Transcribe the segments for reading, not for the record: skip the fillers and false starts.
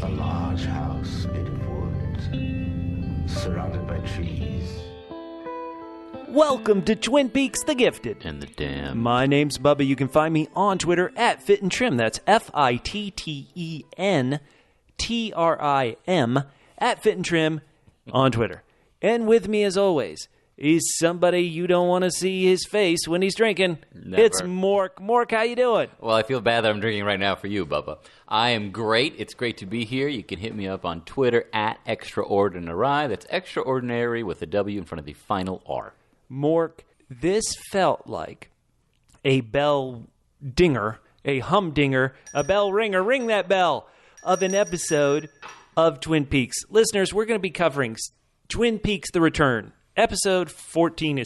A large house made of wood, surrounded by trees. Welcome to Twin Peaks The Gifted. And the Damned. My name's Bubba. You can find me on Twitter at Fit and Trim. That's FITTENTRIM at Fit and Trim on Twitter. And with me, as always, is somebody you don't want to see his face when he's drinking. Never. It's Mork. Mork, how you doing? Well, I feel bad that I'm drinking right now for you, Bubba. I am great. It's great to be here. You can hit me up on Twitter at Extraordinary. That's extraordinary with a W in front of the final R. Mork, this felt like a bell dinger, a humdinger, a bell ringer, ring that bell, of an episode of Twin Peaks. Listeners, we're going to be covering Twin Peaks The Return, episode 14,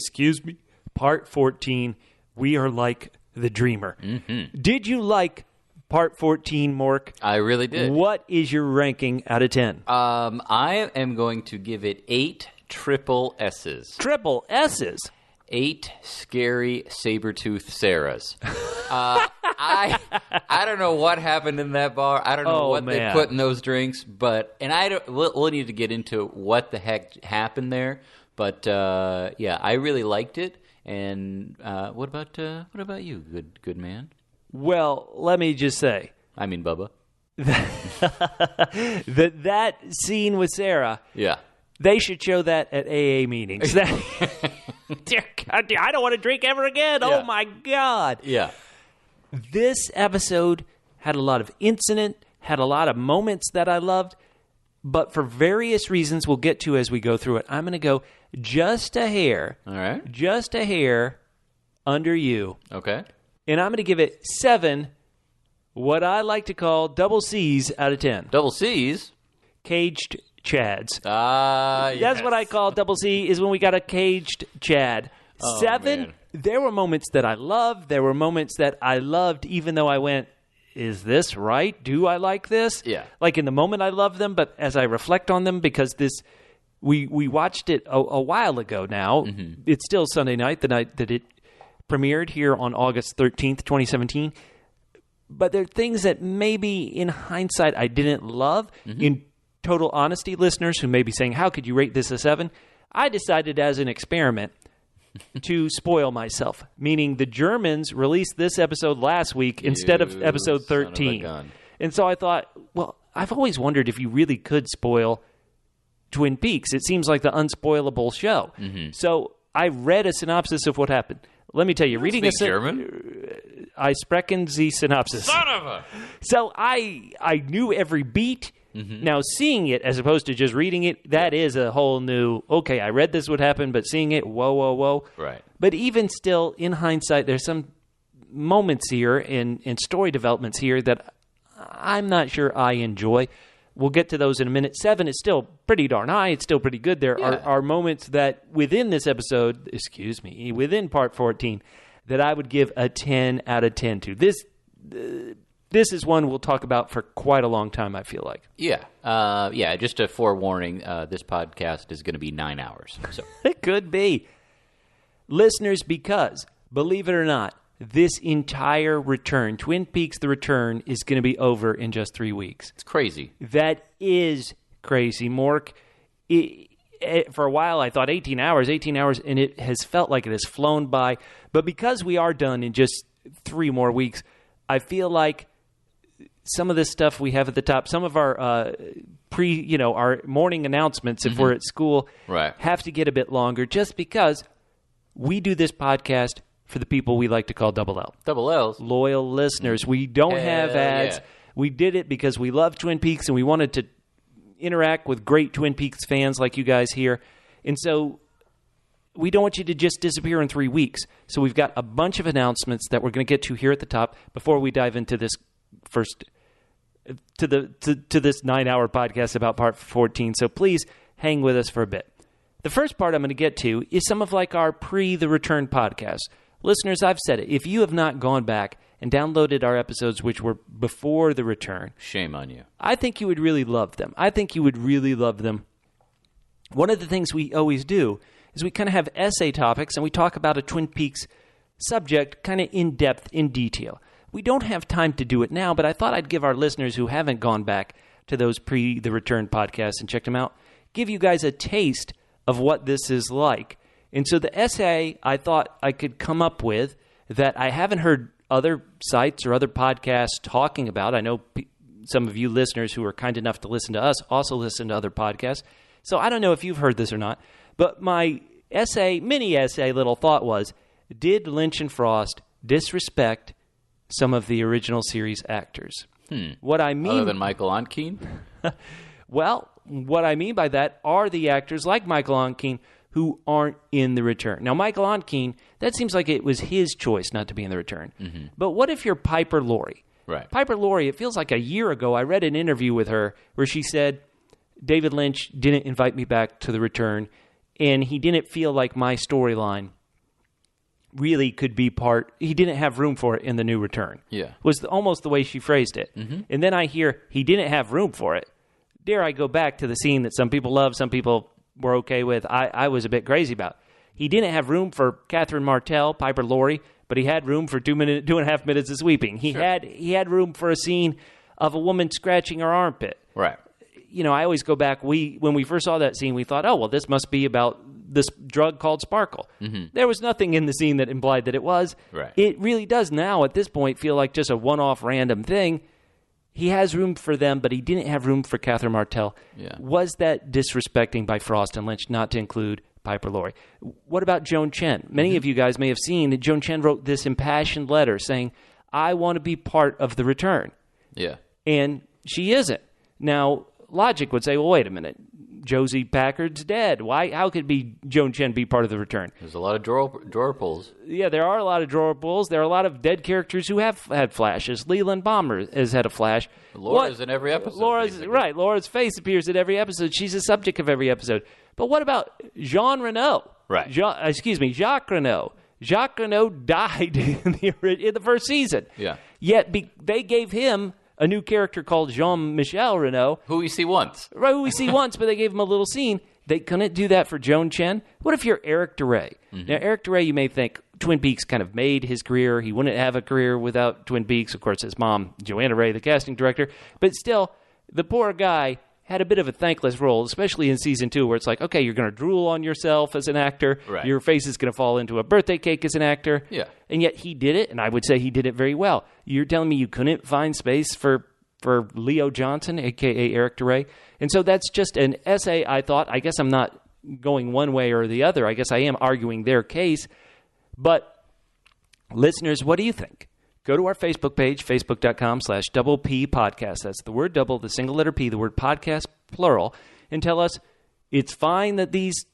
part 14, We Are Like the Dreamer. Mm-hmm. Did you like part 14, Mork? I really did. What is your ranking out of 10? I am going to give it 8 triple S's. Triple S's? 8 scary saber-toothed Sarahs. I don't know what happened in that bar. I don't know what they put in those drinks, we'll need to get into what the heck happened there. But yeah, I really liked it. And what about you, good man? Well, let me just say, I mean, Bubba, that scene with Sarah. Yeah. They should show that at AA meetings. Dear God, I don't want to drink ever again. Yeah. Oh, my God. Yeah. This episode had a lot of incident, had a lot of moments that I loved, but for various reasons we'll get to as we go through it, I'm going to go just a hair. All right. Just a hair under you. Okay. And I'm going to give it 7, what I like to call double C's out of 10. Double C's? Caged Chads. Yes. That's what I call double C, is when we got a caged Chad. Oh, 7, man. There were moments that I loved. There were moments that I loved even though I went, is this right? Do I like this? Yeah. Like in the moment I loved them, but as I reflect on them, because we watched it a while ago now. Mm-hmm. It's still Sunday night, the night that it premiered here on August 13th, 2017. But there are things that maybe in hindsight I didn't love. Mm-hmm. In total honesty, listeners who may be saying, how could you rate this a 7? I decided as an experiment to spoil myself, meaning the Germans released this episode last week instead of episode 13. Son of a gun. And so I thought, well, I've always wondered if you really could spoil Twin Peaks. It seems like the unspoilable show. Mm-hmm. So I read a synopsis of what happened. Let me tell you, reading German? I sprechen the synopsis. Son of a... So I knew every beat. Mm-hmm. Now, seeing it as opposed to just reading it, that is a whole new, okay, I read this would happen, but seeing it, whoa. Right. But even still, in hindsight, there's some moments here in story developments here that I'm not sure I enjoy. We'll get to those in a minute. 7 is still pretty darn high. It's still pretty good. There are moments that within this episode, within part 14, that I would give a 10 out of 10 to. This is one we'll talk about for quite a long time, I feel like. Yeah. Just a forewarning, this podcast is going to be 9 hours. So it could be. Listeners, because, believe it or not, this entire return, Twin Peaks The Return, is going to be over in just 3 weeks. It's crazy. That is crazy. Mork, for a while I thought 18 hours, and it has felt like it has flown by. But because we are done in just 3 more weeks, I feel like some of this stuff we have at the top, some of our our morning announcements, if we're at school, have to get a bit longer just because we do this podcast for the people we like to call double L. Double L's. Loyal listeners. We don't have ads. Yeah. We did it because we love Twin Peaks and we wanted to interact with great Twin Peaks fans like you guys here. And so we don't want you to just disappear in 3 weeks. So we've got a bunch of announcements that we're going to get to here at the top before we dive into this to this 9-hour podcast about part 14. So please hang with us for a bit. The first part I'm going to get to is some of like our pre-The Return podcast. Listeners, I've said it. If you have not gone back and downloaded our episodes which were before The Return, shame on you. I think you would really love them. One of the things we always do is we kind of have essay topics and we talk about a Twin Peaks subject kind of in depth, in detail. We don't have time to do it now, but I thought I'd give our listeners who haven't gone back to those pre-The Return podcasts and checked them out, give you guys a taste of what this is like. And so the essay I thought I could come up with that I haven't heard other sites or other podcasts talking about. I know some of you listeners who are kind enough to listen to us also listen to other podcasts. So I don't know if you've heard this or not, but my mini essay little thought was, did Lynch and Frost disrespect some of the original series actors? What I mean, other than Michael Onkeen? Well, what I mean by that are the actors like Michael Onkeen who aren't in The Return. Now, Michael Onkeen, that seems like it was his choice not to be in The Return. Mm-hmm. But what if you're Piper Laurie? Right. Piper Laurie, it feels like a year ago, I read an interview with her where she said, David Lynch didn't invite me back to The Return, and he didn't feel like my storyline really could be he didn't have room for it in the new Return. Yeah. Was almost the way she phrased it. Mm-hmm. And then I hear he didn't have room for it. Dare I go back to the scene that some people love, some people were okay with, I was a bit crazy about. He didn't have room for Catherine Martell, Piper Laurie, but he had room for 2.5 minutes of sweeping. He had room for a scene of a woman scratching her armpit. Right. You know, I always go back, when we first saw that scene, we thought, oh, well, this must be about this drug called Sparkle. Mm-hmm. There was nothing in the scene that implied that it was. Right. It really does now, at this point, feel like just a one-off random thing. He has room for them, but he didn't have room for Catherine Martell. Yeah. Was that disrespecting by Frost and Lynch not to include Piper Laurie? What about Joan Chen? Many of you guys may have seen that Joan Chen wrote this impassioned letter saying, I want to be part of The Return. Yeah. And she isn't. Now, logic would say, well, wait a minute. Josie Packard's dead. How could Joan Chen be part of The Return? There's a lot of drawer pulls. Yeah, there are a lot of drawer pulls. There are a lot of dead characters who have had flashes. Leland Balmer has had a flash. Laura's in every episode. Laura's face appears in every episode. She's the subject of every episode. But what about Jean Reno? Right. Jacques Reno. Jacques Reno died in the first season. Yeah. Yet they gave him a new character called Jean-Michel Reno. Who we see once. Right, who we see once, but they gave him a little scene. They couldn't do that for Joan Chen. What if you're Eric DeRay? Mm-hmm. Now, Eric DeRay, you may think, Twin Peaks kind of made his career. He wouldn't have a career without Twin Peaks. Of course, his mom, Joanna Ray, the casting director. But still, the poor guy had a bit of a thankless role, especially in season 2, where it's like, okay, you're going to drool on yourself as an actor. Right. Your face is going to fall into a birthday cake as an actor. Yeah. And yet he did it, and I would say he did it very well. You're telling me you couldn't find space for Leo Johnson, a.k.a. Eric DeRay. And so that's just an essay, I thought. I guess I'm not going one way or the other. I guess I am arguing their case. But listeners, what do you think? Go to our Facebook page, facebook.com/double P podcast. That's the word double, the single letter P, the word podcast, plural, and tell us it's fine that these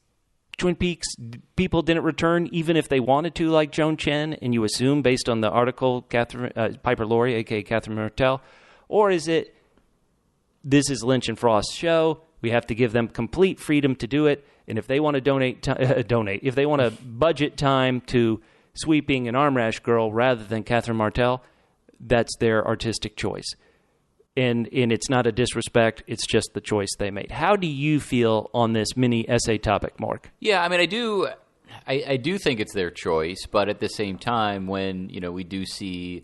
Twin Peaks people didn't return, even if they wanted to, like Joan Chen, and you assume based on the article, Piper Laurie, a.k.a. Catherine Martell. Or is it, this is Lynch and Frost's show, we have to give them complete freedom to do it, and if they want to if they want to budget time to sweeping an arm rash girl rather than Catherine Martell, that's their artistic choice. And it's not a disrespect, it's just the choice they made. How do you feel on this mini essay topic, Mark? Yeah, I mean, I do think it's their choice, but at the same time, when, we do see,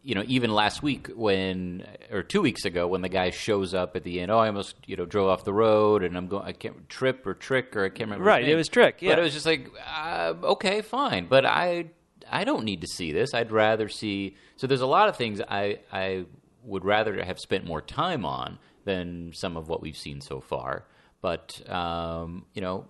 even last week or 2 weeks ago, when the guy shows up at the end, I almost, drove off the road and I can't trick, or I can't remember. Right, it was Trick, yeah. But it was just like, okay, fine. But I don't need to see this. I'd rather see, so there's a lot of things I would rather have spent more time on than some of what we've seen so far. But,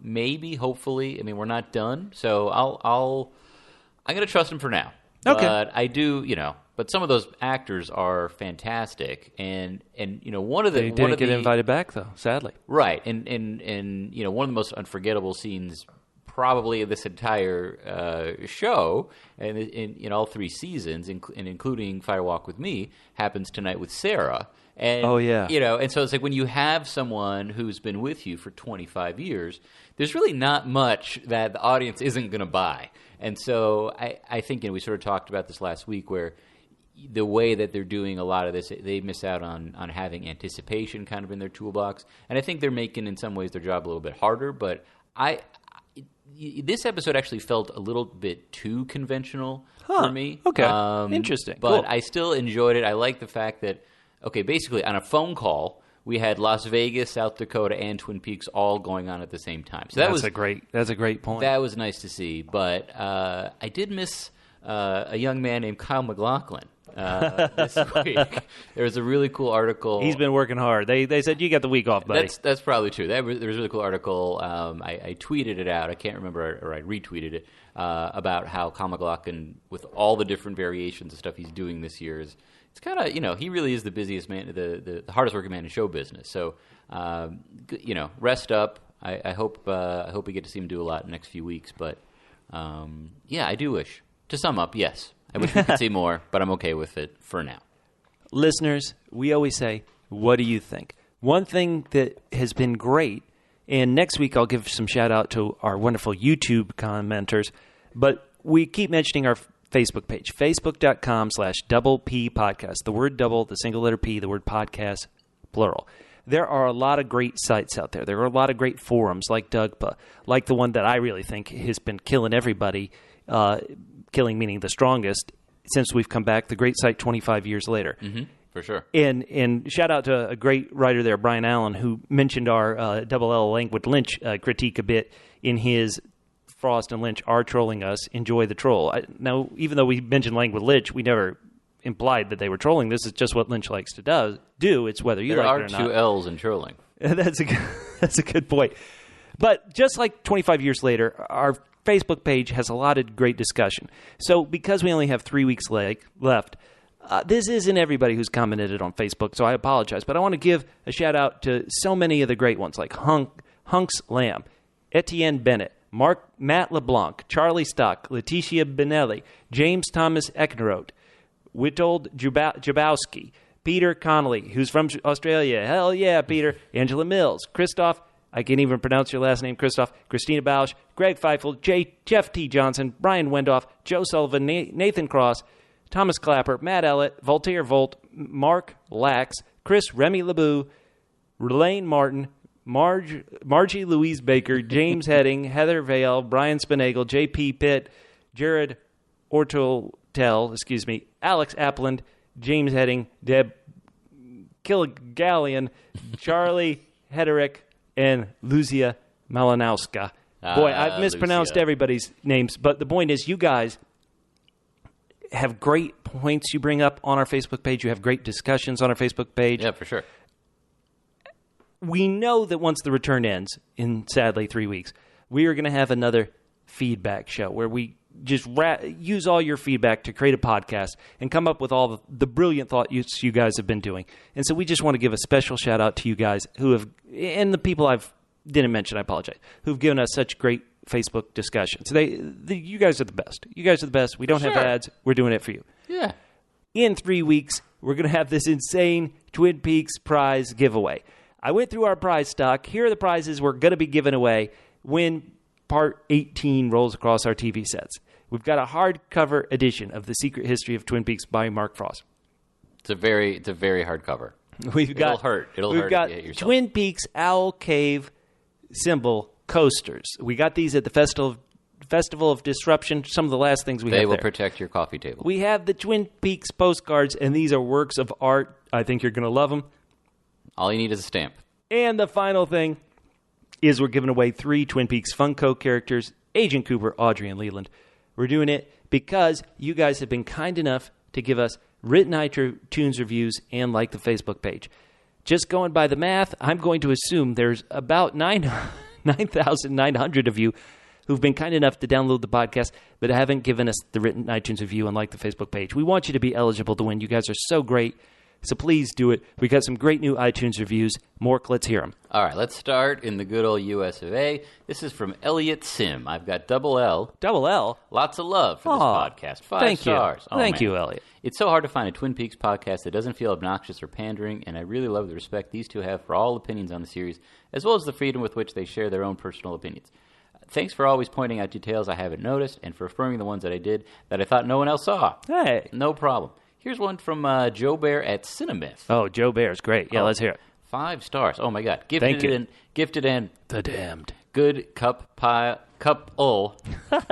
maybe, hopefully, I mean, we're not done. So I'm going to trust him for now. Okay. But I do, but some of those actors are fantastic, and one of the they didn't get invited back though, sadly. Right, and one of the most unforgettable scenes probably of this entire show, and in all 3 seasons, and including Fire Walk with Me, happens tonight with Sarah, And, yeah. And so it's like when you have someone who's been with you for 25 years, there's really not much that the audience isn't going to buy. And so I think, we sort of talked about this last week where the way that they're doing a lot of this, they miss out on having anticipation kind of in their toolbox. And I think they're making, in some ways, their job a little bit harder. But this episode actually felt a little bit too conventional for me. Okay, interesting. But cool. I still enjoyed it. I like the fact that, basically on a phone call, we had Las Vegas, South Dakota, and Twin Peaks all going on at the same time. So that's a great point. That was nice to see. But I did miss a young man named Kyle MacLachlan this week. There was a really cool article. He's been working hard. They said you got the week off, buddy. That's probably true. There was a really cool article. I tweeted it out. I can't remember, or I retweeted it, about how Kyle MacLachlan, with all the different variations of stuff he's doing this year, it's kind of, he really is the busiest man, the hardest working man in show business. So, rest up. I hope we get to see him do a lot in the next few weeks. But, I do wish. To sum up, yes. I wish we could see more, but I'm okay with it for now. Listeners, we always say, what do you think? One thing that has been great, and next week I'll give some shout out to our wonderful YouTube commenters, but we keep mentioning our Facebook page, facebook.com/double P podcast. The word double, the single letter P, the word podcast, plural. There are a lot of great sites out there. There are a lot of great forums like DougieCoop, like the one that I really think has been killing everybody, killing meaning the strongest, since we've come back, the great site 25 years later. Mm-hmm, for sure. And shout out to a great writer there, Brian Allen, who mentioned our Double L Language Lynch critique a bit in his Frost and Lynch are trolling us, enjoy the troll. Now, even though we mentioned Language Lynch, we never implied that they were trolling. This is just what Lynch likes to do. It's whether you like it or not. There are two L's in trolling. That's a good point. But just like 25 years later, our Facebook page has a lot of great discussion. So because we only have 3 weeks left, this isn't everybody who's commented on Facebook, so I apologize. But I want to give a shout-out to so many of the great ones, like Hunks Lamb, Etienne Bennett, Matt LeBlanc, Charlie Stock, Letitia Benelli, James Thomas Eckneroth, Witold Jabowski, Peter Connolly, who's from Australia. Hell yeah, Peter. Angela Mills, Christoph, I can't even pronounce your last name, Christoph, Christina Bausch, Greg Feifel, Jeff T. Johnson, Brian Wendoff, Joe Sullivan, Nathan Cross, Thomas Clapper, Matt Ellett, Voltaire Volt, Mark Lax, Chris Remy LeBou, Relaine Martin, Margie Louise Baker, James Heading, Heather Vale, Brian Spinagle, J.P. Pitt, Jared Ortel, Alex Appland, James Heading, Deb Kilgallion, Charlie Hederick, and Lucia Malinowska. Boy, I've mispronounced everybody's names, but the point is you guys have great points you bring up on our Facebook page. You have great discussions on our Facebook page. Yeah, for sure. We know that once the return ends, in sadly 3 weeks, we are going to have another feedback show where we just use all your feedback to create a podcast and come up with all the brilliant thoughts you guys have been doing. And so we just want to give a special shout out to you guys who have, and the people didn't mention, I apologize, who've given us such great Facebook discussions. You guys are the best. You guys are the best. We don't have ads. We're doing it for you. Yeah. In 3 weeks, we're going to have this insane Twin Peaks prize giveaway. I went through our prize stock. Here are the prizes we're going to be giving away when Part 18 rolls across our TV sets. We've got a hardcover edition of The Secret History of Twin Peaks by Mark Frost. It's a very hardcover. It'll hurt. We've got Twin Peaks Owl Cave symbol coasters. We got these at the Festival of Disruption. Some of the last things we have there. They will protect your coffee table. We have the Twin Peaks postcards, and these are works of art. I think you're going to love them. All you need is a stamp. And the final thing is we're giving away 3 Twin Peaks Funko characters, Agent Cooper, Audrey, and Leland. We're doing it because you guys have been kind enough to give us written iTunes reviews and like the Facebook page. Just going by the math, I'm going to assume there's about 9,900 of you who've been kind enough to download the podcast but haven't given us the written iTunes review and like the Facebook page. We want you to be eligible to win. You guys are so great. So please do it. We got some great new iTunes reviews. Mork, let's hear them. All right, let's start in the good old US of A. This is from Elliot Sim. I've got double L. Double L? Lots of love for this podcast. 5 stars. Thank you, Elliot. It's so hard to find a Twin Peaks podcast that doesn't feel obnoxious or pandering, and I really love the respect these two have for all opinions on the series, as well as the freedom with which they share their own personal opinions. Thanks for always pointing out details I haven't noticed, and for affirming the ones that I did that I thought no one else saw. Hey. No problem. Here's one from Joe Bear at Cinemyth. Oh, Joe Bear's great. Yeah, let's hear it. 5 stars. Oh, my God. Thank you. Gifted and The Damned. Good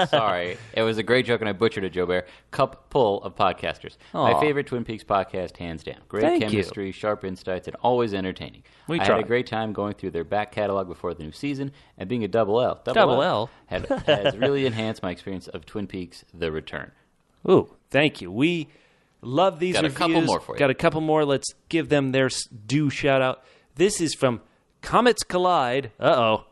sorry. It was a great joke, and I butchered it, Joe Bear. Cup-pull of podcasters. Aww. My favorite Twin Peaks podcast, hands down. Great chemistry, sharp insights, and always entertaining. I had a great time going through their back catalog before the new season, and being a double L. Double L? Has really enhanced my experience of Twin Peaks: The Return. Ooh, thank you. We love these reviews. Got a couple more for you. Got a couple more. Let's give them their due shout-out. This is from Comets Collide. Uh-oh.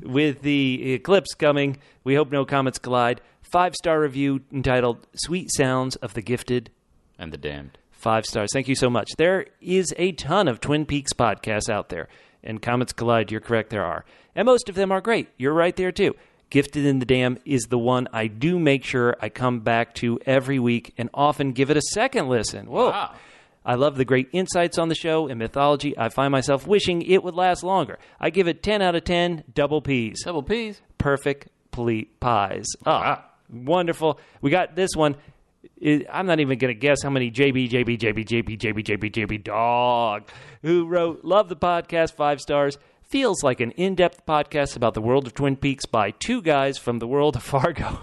With the eclipse coming, we hope no comets collide. 5-star review entitled Sweet Sounds of the Gifted and the Damned. 5 stars. Thank you so much. There is a ton of Twin Peaks podcasts out there. And Comets Collide, you're correct, there are. And most of them are great. You're right there, too. Gifted in the Dam is the one I do make sure I come back to every week and often give it a second listen. Whoa. Wow. I love the great insights on the show and mythology. I find myself wishing it would last longer. I give it 10 out of 10 double Ps. Double Ps. Perfect pies. Oh, wonderful. We got this one. I'm not even going to guess how many JB dog who wrote, love the podcast, 5 stars. Feels like an in-depth podcast about the world of Twin Peaks by 2 guys from the world of Fargo.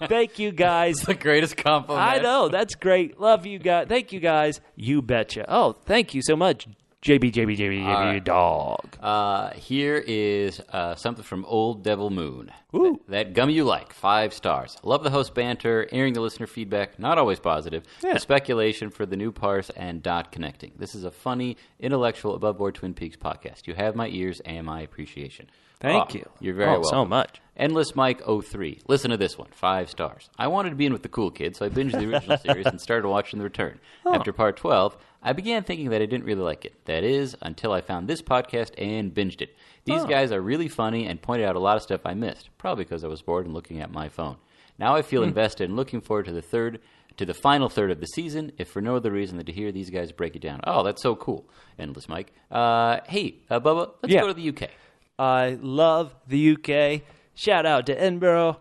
Thank you, guys. That's the greatest compliment. I know. That's great. Love you guys. Thank you, guys. You betcha. Oh, thank you so much, JB dog. Here is something from Old Devil Moon. Ooh. That gum you like, 5 stars. Love the host banter, hearing the listener feedback, not always positive. Yeah. The speculation for the new parse and dot connecting. This is a funny, intellectual, above-board Twin Peaks podcast. You have my ears and my appreciation. Thank you. You're very welcome. So much. Endless Mike 03. Listen to this one. 5 stars. I wanted to be in with the cool kids, so I binged the original series and started watching The Return. After part 12, I began thinking that I didn't really like it. That is, until I found this podcast and binged it. These guys are really funny and pointed out a lot of stuff I missed, probably because I was bored and looking at my phone. Now I feel invested and looking forward to the final third of the season, if for no other reason than to hear these guys break it down. Oh, that's so cool. Endless Mike. Hey, Bubba, let's go to the UK. I love the UK. Shout out to Edinburgh,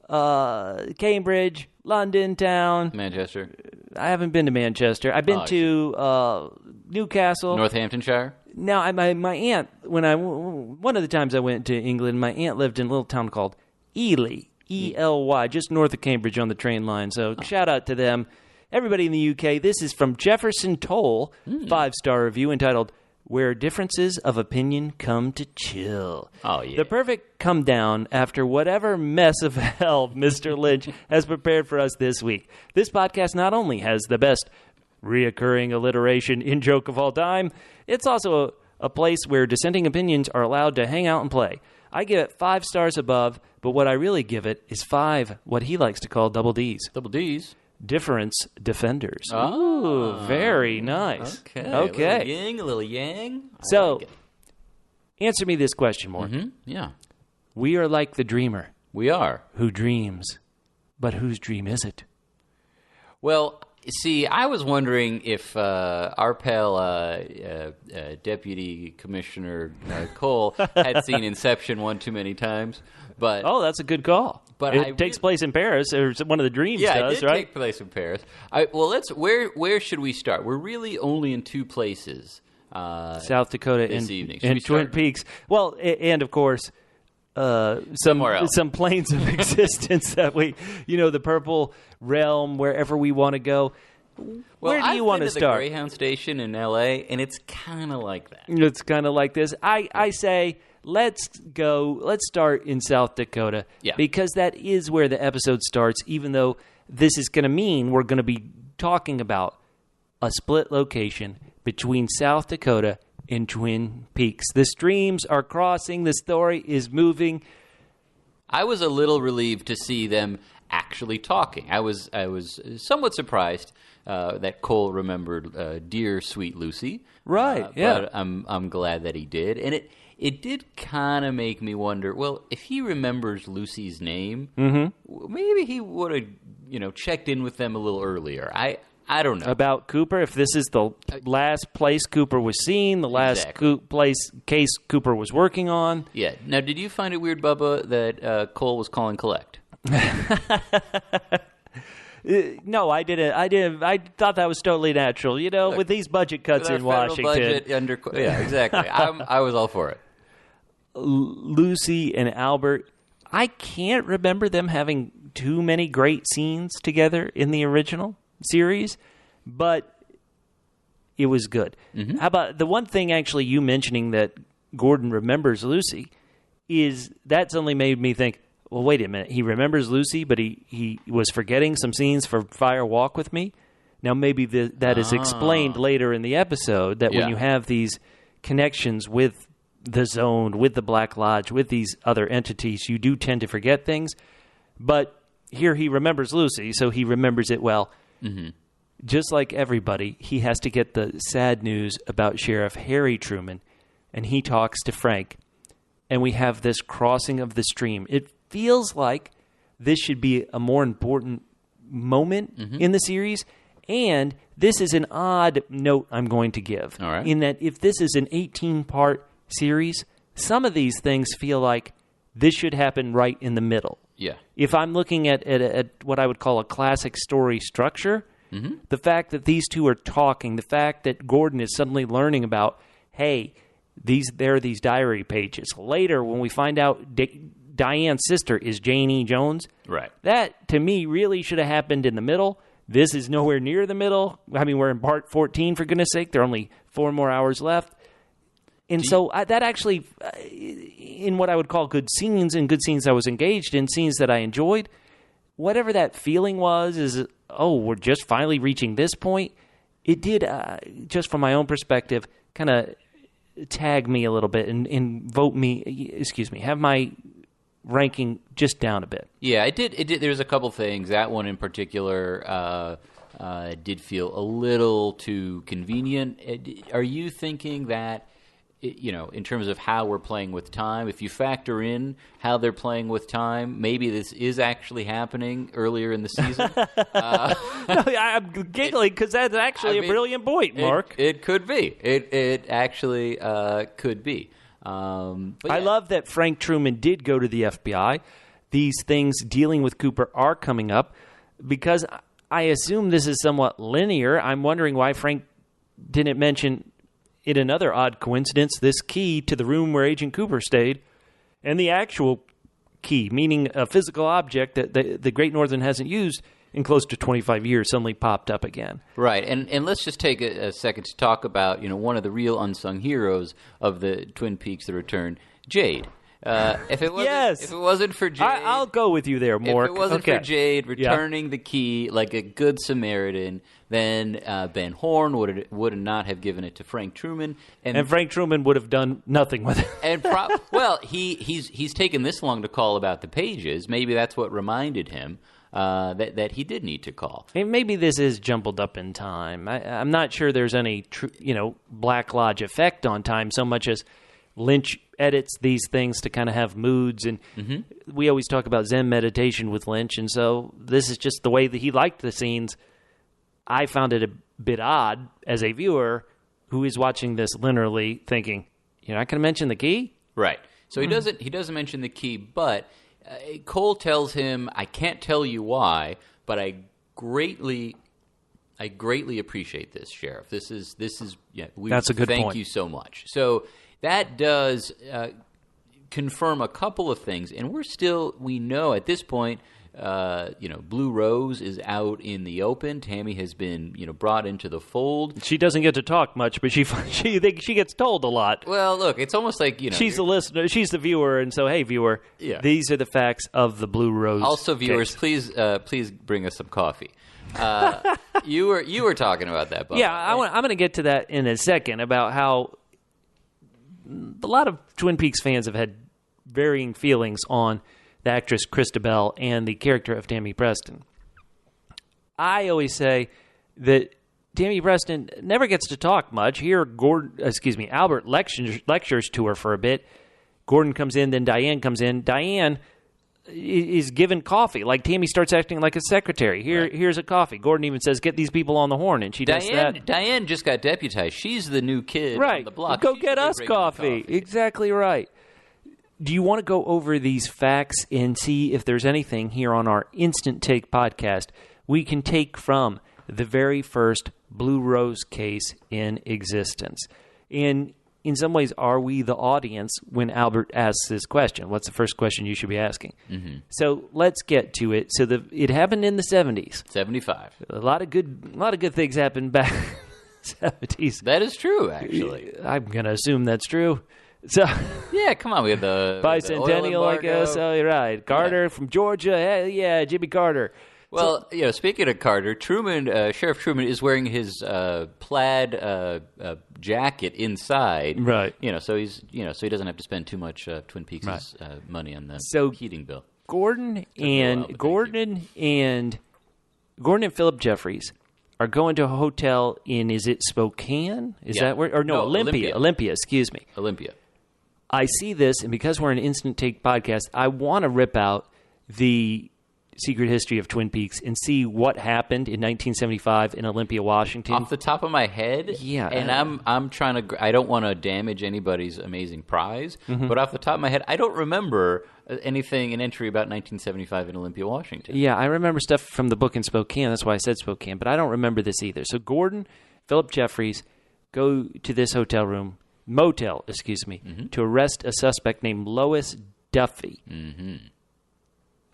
Cambridge, London town. Manchester. I haven't been to Manchester. I've been to Newcastle. Northamptonshire. Now, my aunt, one of the times I went to England, my aunt lived in a little town called Ely, E-L-Y, just north of Cambridge on the train line. So shout out to them. Everybody in the UK, this is from Jefferson Toll, 5-star review entitled, Where Differences of Opinion Come to Chill. Oh, yeah. The perfect come down after whatever mess of hell Mr. Lynch has prepared for us this week. This podcast not only has the best reoccurring alliteration in joke of all time, it's also a place where dissenting opinions are allowed to hang out and play. I give it 5 stars above, but what I really give it is 5, what he likes to call double Ds. Double Ds. Difference defenders. Oh. Ooh, very nice. Okay. A little yang. So, answer me this question, Mork. Mm-hmm. Yeah. We are like the dreamer. We are. Who dreams. But whose dream is it? Well, see, I was wondering if our pal Deputy Commissioner Cole had seen Inception one too many times. But that's a good call. But it takes place in Paris, or one of the dreams does, it did right? take place in Paris. Where should we start? We're really only in 2 places. South Dakota this and evening. Twin Peaks. Well, and of course, somewhere else. Some planes of existence that the purple realm, wherever we want to go. Where do you want to start? The Greyhound station in L.A., and it's kind of like that. It's kind of like this. I say, let's start in South Dakota, because that is where the episode starts, even though this is going to mean we're going to be talking about a split location between South Dakota and Twin Peaks. The streams are crossing. The story is moving. I was a little relieved to see them actually talking. I was somewhat surprised that Cole remembered Dear Sweet Lucy. Right, yeah. But I'm glad that he did. And it did kind of make me wonder, well, if he remembers Lucy's name, maybe he would have, checked in with them a little earlier. I don't know. About Cooper, if this is the last place Cooper was seen, the last case Cooper was working on. Yeah. Now, did you find it weird, Bubba, that Cole was calling collect? No, I didn't. I thought that was totally natural. Look, with these budget cuts in Washington. Budget yeah, exactly. I was all for it. Lucy and Albert, I can't remember them having too many great scenes together in the original series, but it was good. Mm-hmm. How about the one thing actually you mentioning that Gordon remembers Lucy is that's only made me think, well, wait a minute. He remembers Lucy, but he was forgetting some scenes for Fire Walk with Me. Now, maybe that is explained later in the episode, that when you have these connections with the Zone, with the Black Lodge, with these other entities, you do tend to forget things. But here he remembers Lucy, so he remembers it well. Mm-hmm. Just like everybody, he has to get the sad news about Sheriff Harry Truman, and he talks to Frank, and we have this crossing of the stream. It feels like this should be a more important moment in the series, and this is an odd note I'm going to give. All right. In that if this is an 18-part series, some of these things feel like this should happen right in the middle. Yeah. If I'm looking at what I would call a classic story structure, the fact that these two are talking, the fact that Gordon is suddenly learning about, hey, there are these diary pages. Later, when we find out Diane's sister is Jane E. Jones, right? That, to me, really should have happened in the middle. This is nowhere near the middle. I mean, we're in part 14, for goodness sake. There are only 4 more hours left. And that actually, in what I would call good scenes, and good scenes I was engaged in, scenes that I enjoyed, whatever that feeling was, is, we're just finally reaching this point. It did, just from my own perspective, kind of tag me a little bit and vote me, have my ranking just down a bit. Yeah, it did. There's a couple things. That one in particular did feel a little too convenient. Are you thinking that, in terms of how we're playing with time, if you factor in how they're playing with time, maybe this is actually happening earlier in the season? No, I'm giggling because that's actually a brilliant point, Mark. It could be. It actually could be. I love that Frank Truman did go to the FBI. These things dealing with Cooper are coming up because I assume this is somewhat linear. I'm wondering why Frank didn't mention, in another odd coincidence, this key to the room where Agent Cooper stayed, and the actual key, meaning a physical object that the Great Northern hasn't used in close to 25 years, suddenly popped up again. Right, and let's just take a second to talk about one of the real unsung heroes of the Twin Peaks: The Return, Jade. If it wasn't for Jade, I'll go with you there, Mork. If it wasn't for Jade returning the key like a good Samaritan, then Ben Horne would not have given it to Frank Truman, and Frank Truman would have done nothing with it. And he's taken this long to call about the pages. Maybe that's what reminded him that he did need to call. And maybe this is jumbled up in time. I'm not sure there's any Black Lodge effect on time so much as Lynch edits these things to kind of have moods, and we always talk about Zen meditation with Lynch, and so this is just the way that he liked the scenes. I found it a bit odd as a viewer who is watching this linearly, thinking, "You're not going to mention the key?" Right. So he doesn't mention the key, but Cole tells him, "I can't tell you why, but I greatly appreciate this, Sheriff. This is That's a good point. Thank you so much." So that does confirm a couple of things, and we know at this point, Blue Rose is out in the open. Tammy has been, brought into the fold. She doesn't get to talk much, but she gets told a lot. Well, look, it's almost like, she's the listener, she's the viewer, and so, hey, viewer, these are the facts of the Blue Rose. Also, viewers, case. please bring us some coffee. You were talking about that, Bob. Yeah, I'm going to get to that in a second about how a lot of Twin Peaks fans have had varying feelings on the actress Christabel and the character of Tammy Preston. I always say that Tammy Preston never gets to talk much. Here, Albert lectures to her for a bit. Gordon comes in, then Diane comes in. Diane is given coffee. Like, Tammy starts acting like a secretary. Here's a coffee. Gordon even says, "Get these people on the horn," and she does that. Diane just got deputized. She's the new kid on the block. Go get us coffee. Exactly right. Do you want to go over these facts and see if there's anything here on our Instant Take podcast we can take from the very first Blue Rose case in existence? And in some ways, are we the audience when Albert asks this question? What's the first question you should be asking? Mm-hmm. So let's get to it. So it happened in the 70s. 75. A lot of good things happened back in the 70s. That is true, actually. I'm going to assume that's true. So yeah, come on. We had the bicentennial, I guess. Oh, you're right. Carter from Georgia. Hey, yeah, Jimmy Carter. Well, speaking of Carter, Sheriff Truman is wearing his plaid jacket inside, right? So he doesn't have to spend too much Twin Peaks' money on the heating bill. Gordon and Philip Jeffries are going to a hotel in, is it Spokane? Is that where? Or no, Olympia. Olympia, excuse me. Olympia. I see this, and because we're an Instant Take podcast, I want to rip out the Secret History of Twin Peaks and see what happened in 1975 in Olympia, Washington. Off the top of my head, yeah, and I'm trying to. I don't want to damage anybody's amazing prize, but off the top of my head, I don't remember an entry about 1975 in Olympia, Washington. Yeah, I remember stuff from the book in Spokane. That's why I said Spokane, but I don't remember this either. So Gordon, Philip Jeffries go to this motel, to arrest a suspect named Lois Duffy. Mm-hmm.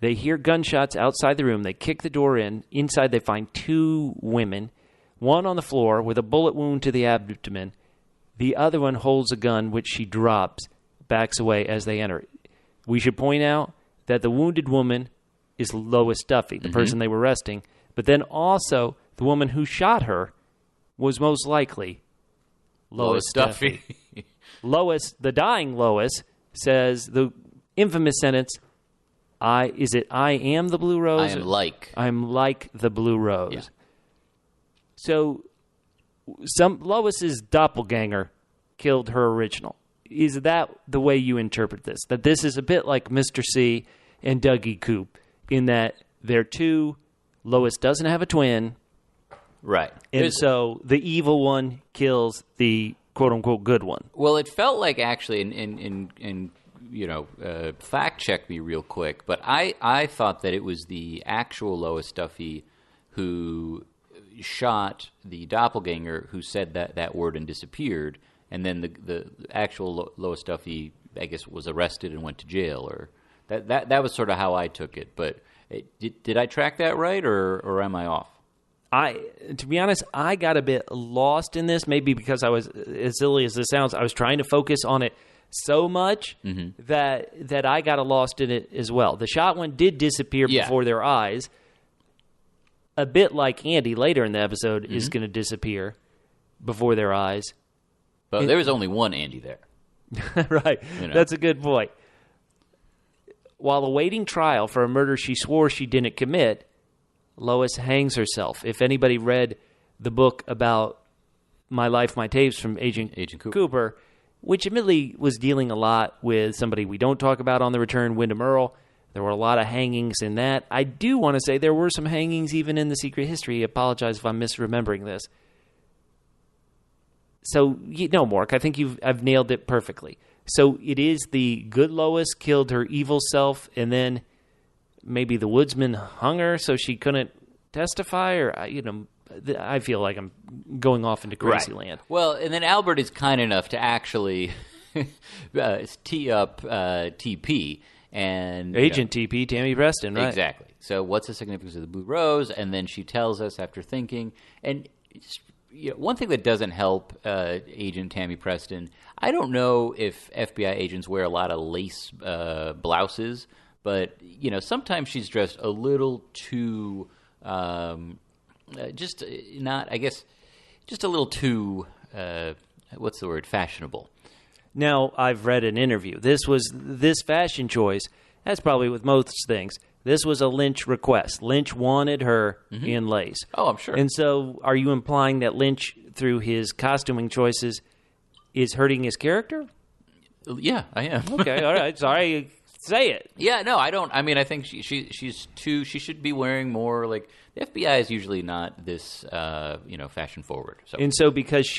They hear gunshots outside the room. They kick the door in. Inside, they find two women, one on the floor with a bullet wound to the abdomen. The other one holds a gun, which she drops, backs away as they enter. We should point out that the wounded woman is Lois Duffy, the person they were arresting. But then also, the woman who shot her was most likely Lois Duffy. Lois, the dying Lois, says the infamous sentence, I am the Blue Rose? I'm like the Blue Rose. Yeah. So Lois's doppelganger killed her original. Is that the way you interpret this? That this is a bit like Mr. C and DougieCoop in that they're two, Lois doesn't have a twin. Right. And so the evil one kills the quote-unquote good one. Well, it felt like actually in fact check me real quick, but I thought that it was the actual Lois Duffy who shot the doppelganger who said that word and disappeared, and then the actual Lois Duffy, I guess, was arrested and went to jail, or that was sort of how I took it. But did I track that right, or am I off? To be honest, I got a bit lost in this, maybe because I was, as silly as this sounds, I was trying to focus on it so much that I got lost in it as well. The shot one did disappear before their eyes, a bit like Andy later in the episode is going to disappear before their eyes. But there was only one Andy there. Right. That's a good point. While awaiting trial for a murder she swore she didn't commit, Lois hangs herself. If anybody read the book about My Life, My Tapes from Agent Cooper, which admittedly was dealing a lot with somebody we don't talk about on the return, Wyndham Earle. There were a lot of hangings in that. I do want to say there were some hangings even in the Secret History. I apologize if I'm misremembering this. So, Mork, I think I've nailed it perfectly. So it is the good Lois killed her evil self, and then maybe the woodsman hung her so she couldn't testify, or, I feel like I'm going off into crazy land. Well, and then Albert is kind enough to actually tee up TP. And Agent TP, Tammy Preston, right? Exactly. So what's the significance of the Blue Rose? And then she tells us after thinking. And one thing that doesn't help Agent Tammy Preston, I don't know if FBI agents wear a lot of lace blouses, but, sometimes she's dressed a little too, just a little too, what's the word, fashionable. Now, I've read an interview. This fashion choice, as probably with most things, This was a Lynch request. Lynch wanted her in lace. Oh, I'm sure. And so are you implying that Lynch, through his costuming choices, is hurting his character? Yeah, I am. Okay, all right. Sorry, say it. Yeah, no, I don't. I mean, I think she's too. She should be wearing more like the FBI is usually not this, fashion forward. So. And so because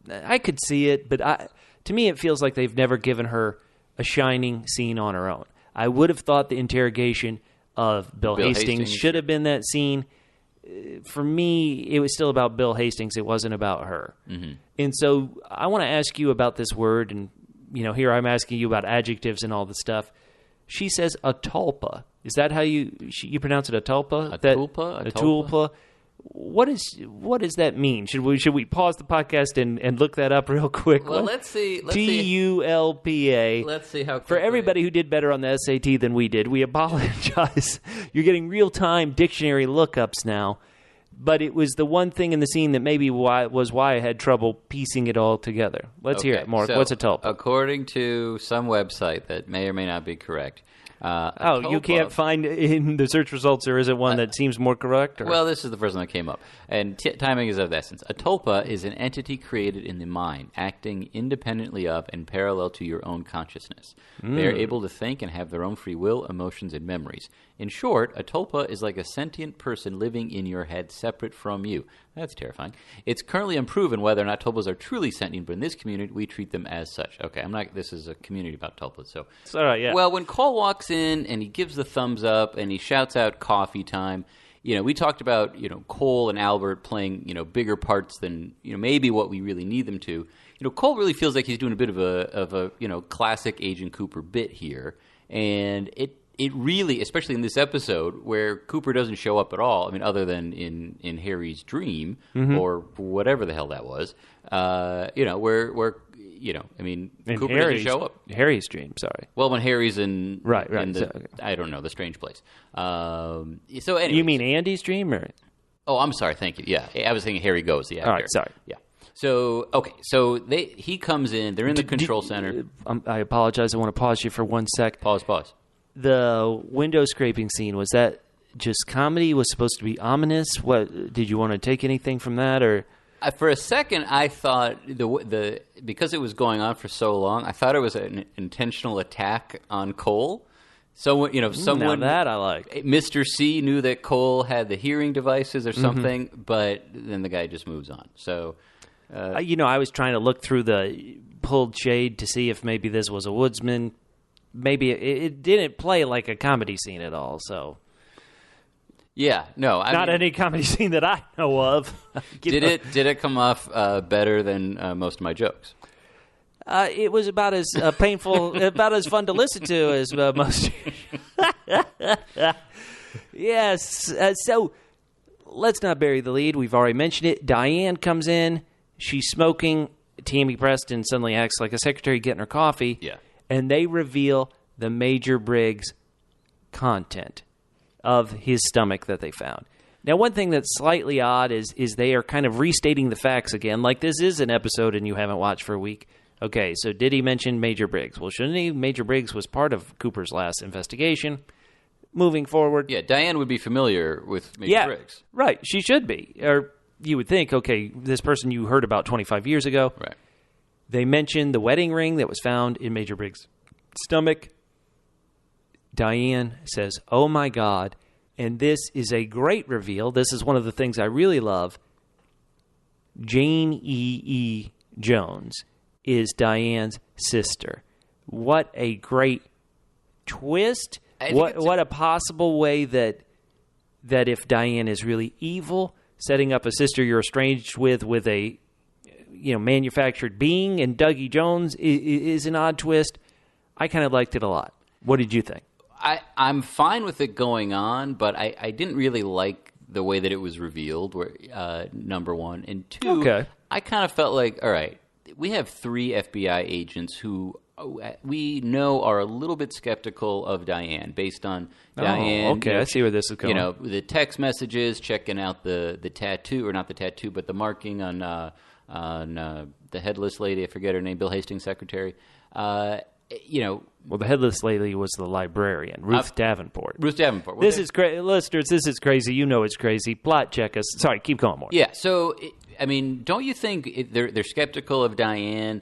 I could see it, but to me it feels like they've never given her a shining scene on her own. I would have thought the interrogation of Bill Hastings should have been that scene. For me, it was still about Bill Hastings. It wasn't about her. Mm-hmm. And so I want to ask you about this word. And, here I'm asking you about adjectives and all the stuff. She says atulpa. Is that how you pronounce it, atulpa? Atulpa. What does that mean? Should we pause the podcast and look that up real quick? Well, let's see. Tulpa. Let's see how quickly. For everybody who did better on the SAT than we did, we apologize. You're getting real-time dictionary lookups now. But it was the one thing in the scene that maybe why I had trouble piecing it all together. Let's hear it, Mark. So, what's a tulpa? According to some website that may or may not be correct. You can't find in the search results, or is it one that seems more correct? Or? Well, this is the first one that came up. And timing is of the essence. A tulpa is an entity created in the mind, acting independently of and parallel to your own consciousness. They are able to think and have their own free will, emotions, and memories. In short, a tulpa is like a sentient person living in your head separate from you. That's terrifying. It's currently unproven whether or not tulpas are truly sentient, but in this community, we treat them as such. Okay, this is a community about tulpas. So, it's all right, yeah. Well, when Cole walks in and he gives the thumbs up and he shouts out coffee time, we talked about, Cole and Albert playing, bigger parts than, maybe what we really need them to. Cole really feels like he's doing a bit of a classic Agent Cooper bit here. And it really, especially in this episode where Cooper doesn't show up at all, I mean, other than in Harry's dream or whatever the hell that was, where Cooper doesn't show up. Harry's dream, sorry. Well, when Harry's in the I don't know, the strange place. So anyway. You mean Andy's dream? Or? Oh, I'm sorry, thank you. Yeah, I was thinking Harry Goes, the actor. All right, sorry. Yeah. So, okay, he comes in, they're in the control center. I apologize, I want to pause you for 1 sec. Pause. The window scraping scene, was that just comedy? Was supposed to be ominous? What did you want to take anything from that, or? For a second, I thought because it was going on for so long, I thought it was an intentional attack on Cole. So someone now that I like. Mr. C knew that Cole had the hearing devices or something, but then the guy just moves on. So, I was trying to look through the pulled shade to see if maybe this was a woodsman. Maybe it didn't play like a comedy scene at all, so... Yeah, no. Not any comedy scene that I know of. Did it come off better than most of my jokes? It was about as painful, about as fun to listen to as most... Yes, so let's not bury the lead. We've already mentioned it. Diane comes in. She's smoking. Tammy Preston suddenly acts like a secretary getting her coffee. Yeah. And they reveal the Major Briggs content of his stomach that they found. Now, one thing that's slightly odd is they are kind of restating the facts again, like this is an episode and you haven't watched for a week. Okay, so did he mention Major Briggs? Well, shouldn't he? Major Briggs was part of Cooper's last investigation. Moving forward. Yeah, Diane would be familiar with Major Briggs. Right, she should be. Or you would think, okay, this person you heard about 25 years ago. Right. They mentioned the wedding ring that was found in Major Briggs' stomach. Diane says, oh my God, and this is a great reveal. This is one of the things I really love. Jane E. Jones is Diane's sister. What a great twist. What a possible way that if Diane is really evil, setting up a sister you're estranged with a manufactured being, and Dougie Jones is an odd twist. I kind of liked it a lot. What did you think? I'm fine with it going on, but I didn't really like the way that it was revealed, number one. And two, okay. I kind of felt like, all right, we have 3 FBI agents who we know are a little bit skeptical of Diane based on Diane. Okay, I see where this is going. The text messages, checking out the tattoo, or not the tattoo, but the marking on the headless lady. I forget her name, Bill Hastings' secretary. Well, the headless lady was the librarian, Ruth Davenport. Ruth Davenport. This is crazy. Listeners, this is crazy. You know it's crazy. Plot check us. Sorry, keep going, more. Yeah, so, don't you think they're skeptical of Diane?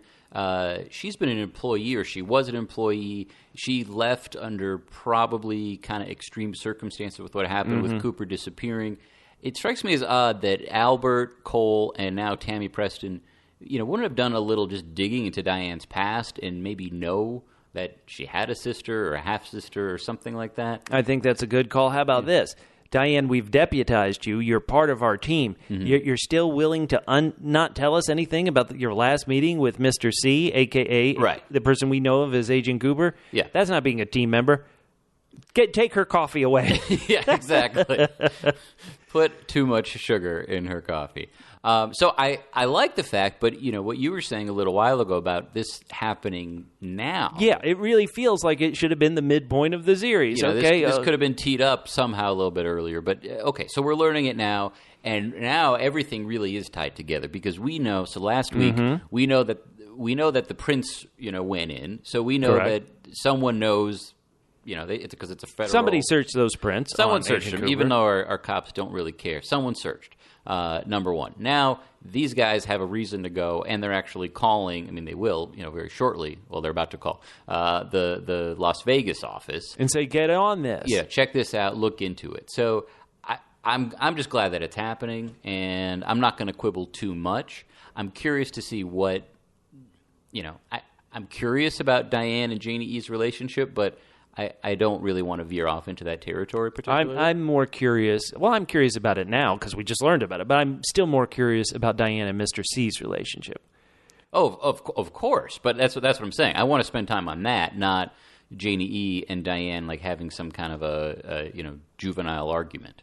She's been an employee, or she was an employee. She left under probably kind of extreme circumstances with what happened with Cooper disappearing. It strikes me as odd that Albert, Cole, and now Tammy Preston, wouldn't have done a little just digging into Diane's past and maybe know that she had a sister or a half-sister or something like that. I think that's a good call. How about this? Diane, we've deputized you. You're part of our team. You're still willing to not tell us anything about your last meeting with Mr. C, a.k.a. the person we know of as Agent Cooper? Yeah. That's not being a team member. Take her coffee away. Yeah, exactly. Put too much sugar in her coffee. So I like the fact, but what you were saying a little while ago about this happening now. Yeah, it really feels like it should have been the midpoint of the series. This could have been teed up somehow a little bit earlier, but okay. So we're learning it now, and now everything really is tied together because we know. So last week we know that the prince went in, so we know that someone knows. It's because it's a federal. Somebody searched those prints. Someone searched them, even though our cops don't really care. Someone searched. Number one. Now these guys have a reason to go, and they're actually calling. I mean, they will, very shortly. Well, they're about to call the Las Vegas office and say, "Get on this. Yeah, check this out. Look into it." So I'm just glad that it's happening, and I'm not going to quibble too much. I'm curious to see what I'm curious about Diane and Janie E's relationship, but I don't really want to veer off into that territory particularly. I'm more curious. Well, I'm curious about it now because we just learned about it, but I'm still more curious about Diane and Mr. C's relationship. Oh, of course. But that's what I'm saying. I want to spend time on that, not Janie E and Diane like having some kind of a juvenile argument.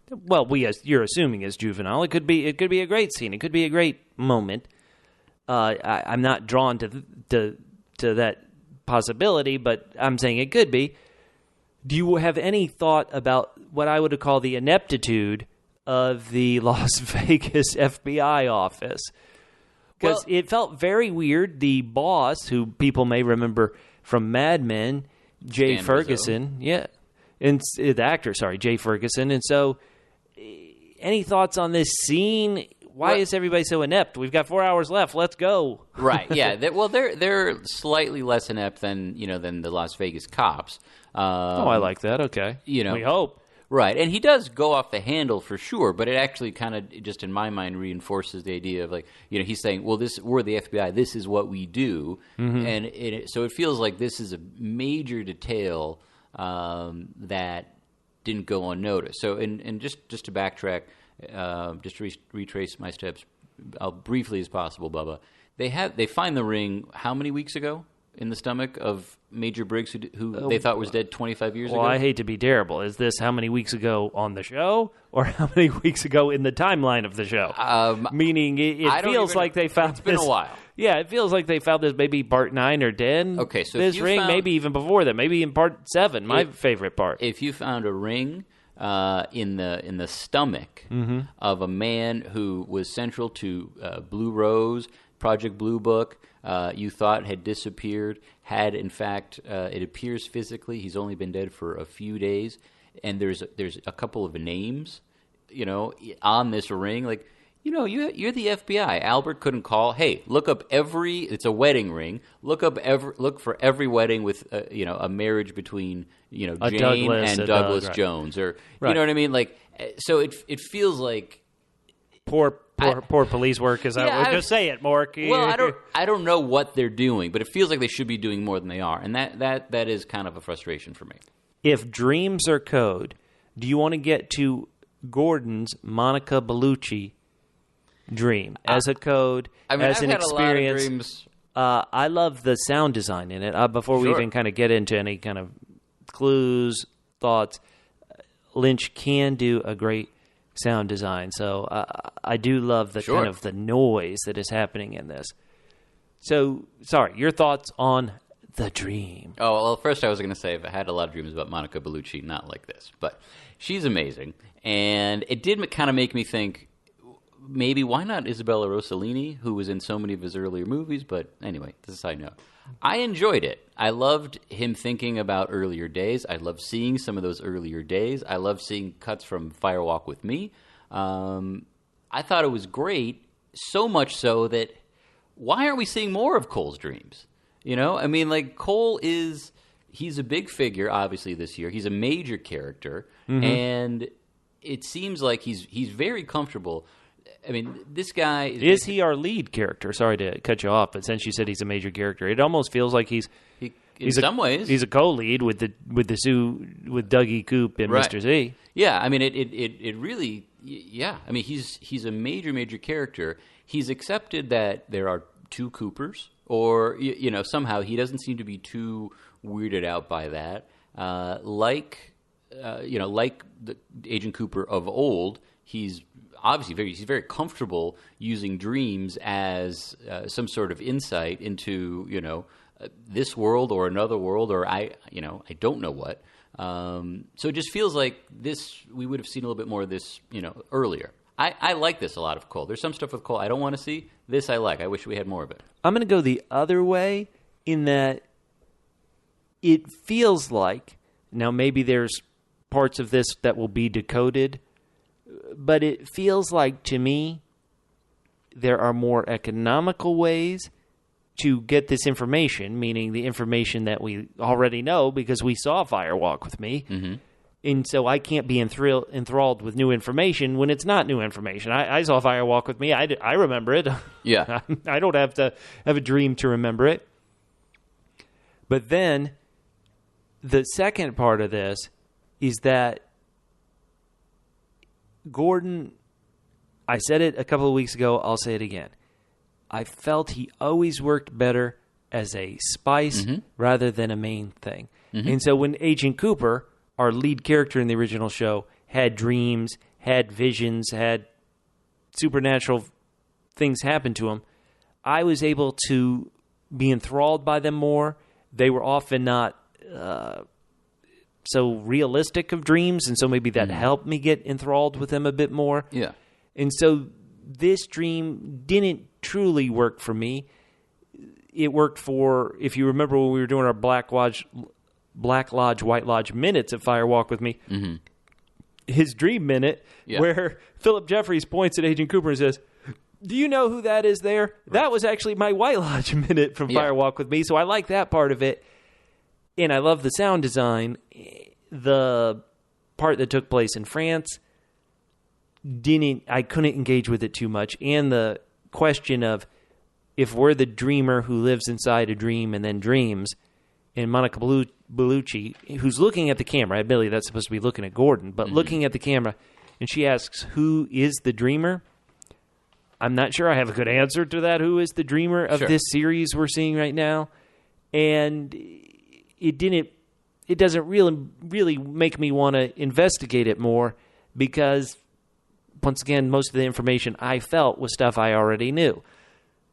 Well, you're assuming is juvenile. It could be a great scene. It could be a great moment. I'm not drawn to that possibility, but I'm saying it could be. Do you have any thought about what I would call the ineptitude of the Las Vegas FBI office? Because it felt very weird. The boss, who people may remember from Mad Men, Jay Ferguson, and the actor, Jay Ferguson. And so, any thoughts on this scene? Why is everybody so inept? We've got 4 hours left. Let's go. Right. Yeah. They're slightly less inept than the Las Vegas cops. I like that. Okay. We hope. Right. And he does go off the handle for sure, but it actually kind of just in my mind reinforces the idea of he's saying, well, we're the FBI. This is what we do. And so it feels like this is a major detail that didn't go unnoticed. So and just to backtrack. Just to retrace my steps briefly as possible, Bubba. They find the ring how many weeks ago in the stomach of Major Briggs, who they thought was dead 25 years ago? Well, I hate to be terrible. Is this how many weeks ago on the show, or how many weeks ago in the timeline of the show? Meaning, it feels like they found it's been a while. Yeah, it feels like they found this maybe part 9 or 10. Okay, so this ring, maybe even before that, maybe in part 7, my favorite part. If you found a ring in the stomach of a man who was central to Blue Rose, Project Blue Book, you thought had disappeared, had in fact, it appears physically, he's only been dead for a few days, and there's a couple of names, on this ring, you're the FBI. Albert couldn't call. Hey, look up it's a wedding ring. Look for every wedding with a marriage between Jane and Douglas Jones, or you know what I mean. So it feels like poor police work. Just say it, Mork. Well, I don't know what they're doing, but it feels like they should be doing more than they are, and that is kind of a frustration for me. If dreams are code, do you want to get to Gordon's Monica Bellucci dream as a code, as an experience? A lot of dreams. I love the sound design in it. Before we even kind of get into any kind of clues, thoughts, Lynch can do a great sound design. So I do love the kind of the noise that is happening in this. So, sorry, your thoughts on the dream? Oh, well, first I was going to say I had a lot of dreams about Monica Bellucci, not like this, but she's amazing, and it did kind of make me think. maybe why not Isabella Rossellini, who was in so many of his earlier movies? But anyway, this is a side note. I enjoyed it. I loved him thinking about earlier days. I loved seeing some of those earlier days. I loved seeing cuts from Fire Walk with Me. I thought it was great, so much so that why aren't we seeing more of Cole's dreams? You know, I mean, like, he's a big figure, obviously, this year. He's a major character, and it seems like he's very comfortable. I mean, this guy... Is he our lead character? Sorry to cut you off, but since you said he's a major character, it almost feels like he's in some ways. He's a co-lead with DougieCoop and Mr. Z. Yeah, I mean, it really... Yeah, I mean, he's a major character. He's accepted that there are two Coopers, or, you know, somehow he doesn't seem to be too weirded out by that. Like the Agent Cooper of old, he's obviously very comfortable using dreams as some sort of insight into, you know, this world or another world, or I don't know what. So it just feels like we would have seen a little bit more of this, you know, earlier. I like this a lot of Cole. There's some stuff with Cole I don't want to see. This I like. I wish we had more of it. I'm going to go the other way in that it feels like, now maybe there's parts of this that will be decoded, but it feels like to me there are more economical ways to get this information, meaning the information that we already know because we saw Fire Walk with Me. Mm-hmm. And so I can't be enthralled with new information when it's not new information. I saw Fire Walk with Me. I remember it. Yeah. I don't have to have a dream to remember it. But then the second part of this is that Gordon, I said it a couple of weeks ago, I'll say it again. I felt he always worked better as a spice rather than a main thing. Mm-hmm. And so when Agent Cooper, our lead character in the original show, had dreams, had visions, had supernatural things happen to him, I was able to be enthralled by them more. They were often not so realistic of dreams, and so maybe that helped me get enthralled with them a bit more. Yeah. And so this dream didn't truly work for me. It worked for, if you remember when we were doing our Black Lodge, White Lodge minutes at Fire Walk with Me, his dream minute, where Philip Jeffries points at Agent Cooper and says, "Do you know who that is there?" Right. That was actually my White Lodge minute from Fire Walk with Me, so I like that part of it. And I love the sound design. The part that took place in France, I couldn't engage with it too much. And the question of, if we're the dreamer who lives inside a dream and then dreams, and Monica Bellucci, who's looking at the camera, admittedly that's supposed to be looking at Gordon, but looking at the camera, and she asks, who is the dreamer? I'm not sure I have a good answer to that. Who is the dreamer of this series we're seeing right now? And it doesn't really make me want to investigate it more, because once again, most of the information I felt was stuff I already knew.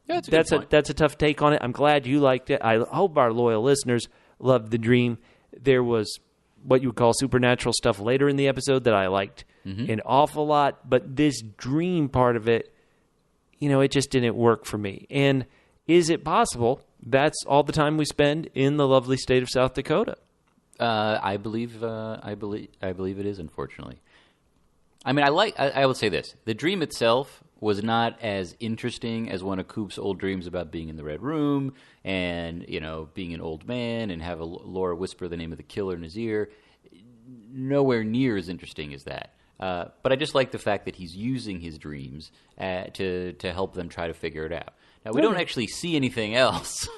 Yeah, that's a tough take on it. I'm glad you liked it. I hope our loyal listeners loved the dream. There was what you would call supernatural stuff later in the episode that I liked an awful lot, but this dream part of it, you know, it just didn't work for me. And is it possible that's all the time we spend in the lovely state of South Dakota? I believe it is, unfortunately. I mean, I would say this. The dream itself was not as interesting as one of Coop's old dreams about being in the Red Room and, you know, being an old man and have Laura whisper the name of the killer in his ear. Nowhere near as interesting as that. But I just like the fact that he's using his dreams to help them try to figure it out. Now, we don't actually see anything else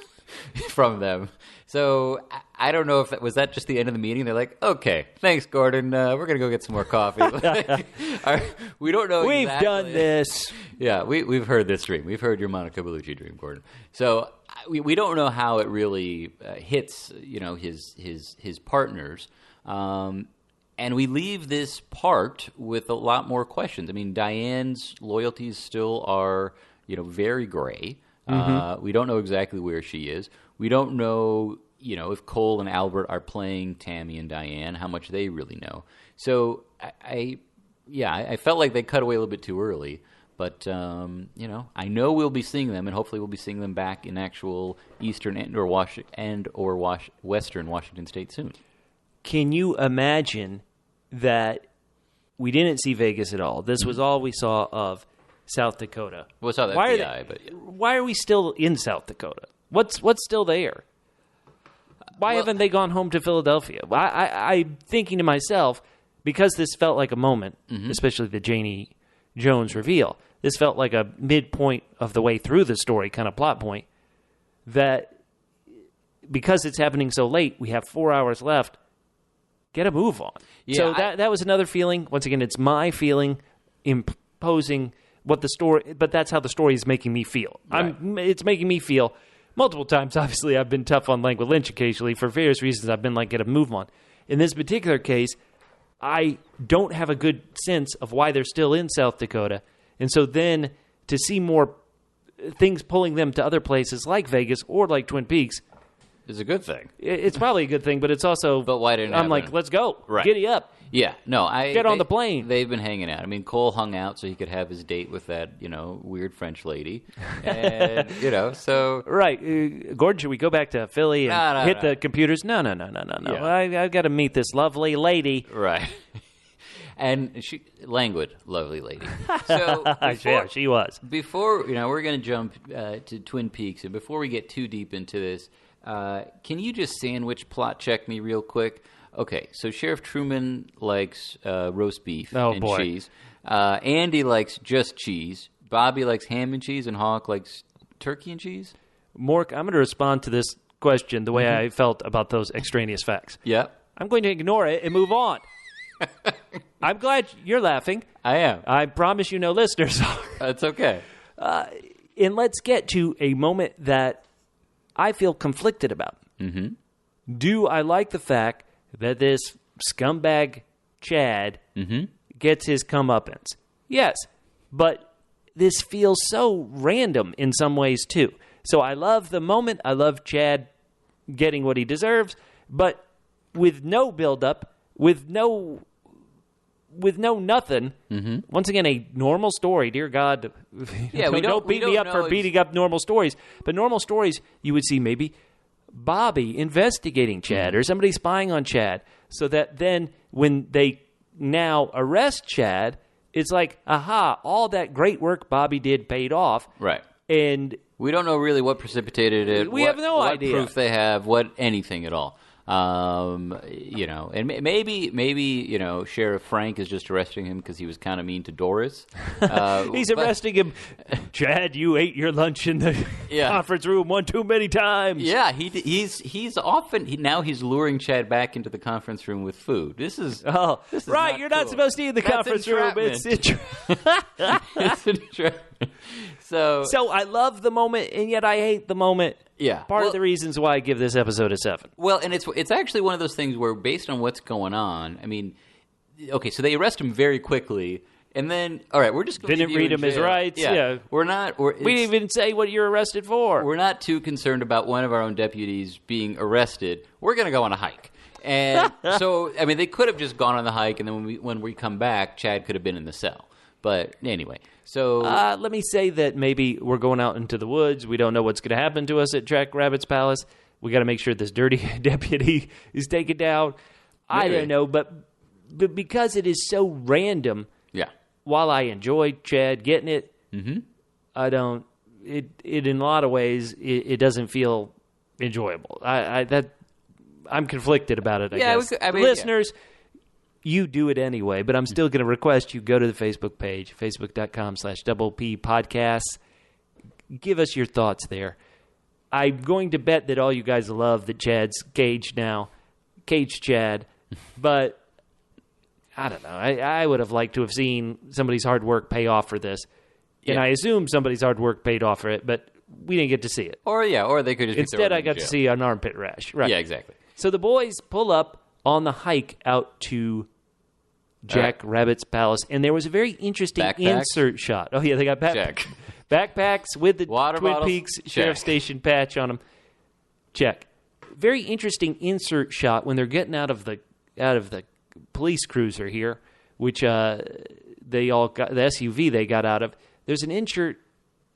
from them. So I don't know if was that just the end of the meeting. They're like, okay, thanks, Gordon. We're going to go get some more coffee. We don't know We've exactly. done this. Yeah, we've heard this dream. We've heard your Monica Bellucci dream, Gordon. So we don't know how it really hits, you know, his partners. And we leave this part with a lot more questions. I mean, Diane's loyalties still are, you know, very gray. We don't know exactly where she is. We don't know, you know, if Cole and Albert are playing Tammy and Diane, how much they really know. So I felt like they cut away a little bit too early. But, I know we'll be seeing them, and hopefully we'll be seeing them back in actual Eastern or Western Washington State soon. Can you imagine that we didn't see Vegas at all? This was all we saw of South Dakota. Well, we saw the FBI, but... Why are we still in South Dakota? What's still there? Why haven't they gone home to Philadelphia? I'm thinking to myself, because this felt like a moment, especially the Janie Jones reveal, this felt like a midpoint of the way through the story kind of plot point, that because it's happening so late, we have 4 hours left, get a move on. Yeah, so that was another feeling. Once again, it's my feeling imposing what the story, but that's how the story is making me feel. Right. It's making me feel multiple times. Obviously, I've been tough on Languid Lynch occasionally for various reasons. I've been like, get a move on. In this particular case, I don't have a good sense of why they're still in South Dakota. And so then to see more things pulling them to other places like Vegas or like Twin Peaks is a good thing. It's probably a good thing, but it's also... But why didn't I'm like, let's go. Right. Giddy up. Yeah. No, Get on the plane. They've been hanging out. I mean, Cole hung out so he could have his date with that, weird French lady. And, so... Right. Gordon, should we go back to Philly and hit the computers? No. Yeah. I've got to meet this lovely lady. Right. And languid, lovely lady. So yeah, she was. Before, we're going to jump to Twin Peaks. And before we get too deep into this, can you just sandwich plot check me real quick? Okay, so Sheriff Truman likes roast beef and cheese. Andy likes just cheese. Bobby likes ham and cheese, and Hawk likes turkey and cheese. Mork, I'm going to respond to this question the way I felt about those extraneous facts. Yeah. I'm going to ignore it and move on. I'm glad you're laughing. I am. I promise you no listeners are. That's okay. And let's get to a moment that I feel conflicted about. Mm-hmm. Do I like the fact that this scumbag Chad gets his comeuppance? Yes, but this feels so random in some ways too. So I love the moment. I love Chad getting what he deserves, but with no buildup, with no nothing. Once again, a normal story. Dear God, don't beat me up for beating up normal stories. But normal stories, you would see maybe Bobby investigating Chad or somebody spying on Chad, so that then when they now arrest Chad, it's like, aha, all that great work Bobby did paid off. Right. And we don't know really what precipitated it. We have no idea. What proof they have, what anything at all. And maybe Sheriff Frank is just arresting him because he was kind of mean to Doris. He's arresting him. Chad, you ate your lunch in the conference room one too many times. Yeah, he's often now he's luring Chad back into the conference room with food. This is right. Not you're cool. not supposed to eat in the conference room. It's entrapment. So I love the moment, and yet I hate the moment. Yeah. Part of the reasons why I give this episode a 7. Well, and it's actually one of those things where, based on what's going on, I mean, okay, so they arrest him very quickly, and then, all right, we're just going to didn't read him his rights. Yeah. We didn't even say what you're arrested for. We're not too concerned about one of our own deputies being arrested. We're going to go on a hike. And so, I mean, they could have just gone on the hike, and then when we come back, Chad could have been in the cell. But anyway, so... let me say that maybe we're going out into the woods. We don't know what's going to happen to us at Jack Rabbit's Palace. We got to make sure this dirty deputy is taken down. Maybe. I don't know, but because it is so random, while I enjoyed Chad getting it, I don't... It in a lot of ways, it doesn't feel enjoyable. I'm conflicted about it, I guess. Listeners... You do it anyway, but I'm still going to request you go to the Facebook page, facebook.com/Double-P Podcasts. Give us your thoughts there. I'm going to bet that all you guys love that Chad's caged now. Caged Chad. But I don't know. I would have liked to have seen somebody's hard work pay off for this. And I assume somebody's hard work paid off for it, but we didn't get to see it. Or they could just Instead, I got to see an armpit rash. Right. Yeah, exactly. So the boys pull up on the hike out to Jack Rabbit's Palace, and there was a very interesting insert shot. Oh, yeah, they got backpacks with the Water Twin bottles. Peaks Sheriff Station patch on them. Check. Very interesting insert shot when they're getting out of the police cruiser here, which they all got, the SUV they got out of. there's an insert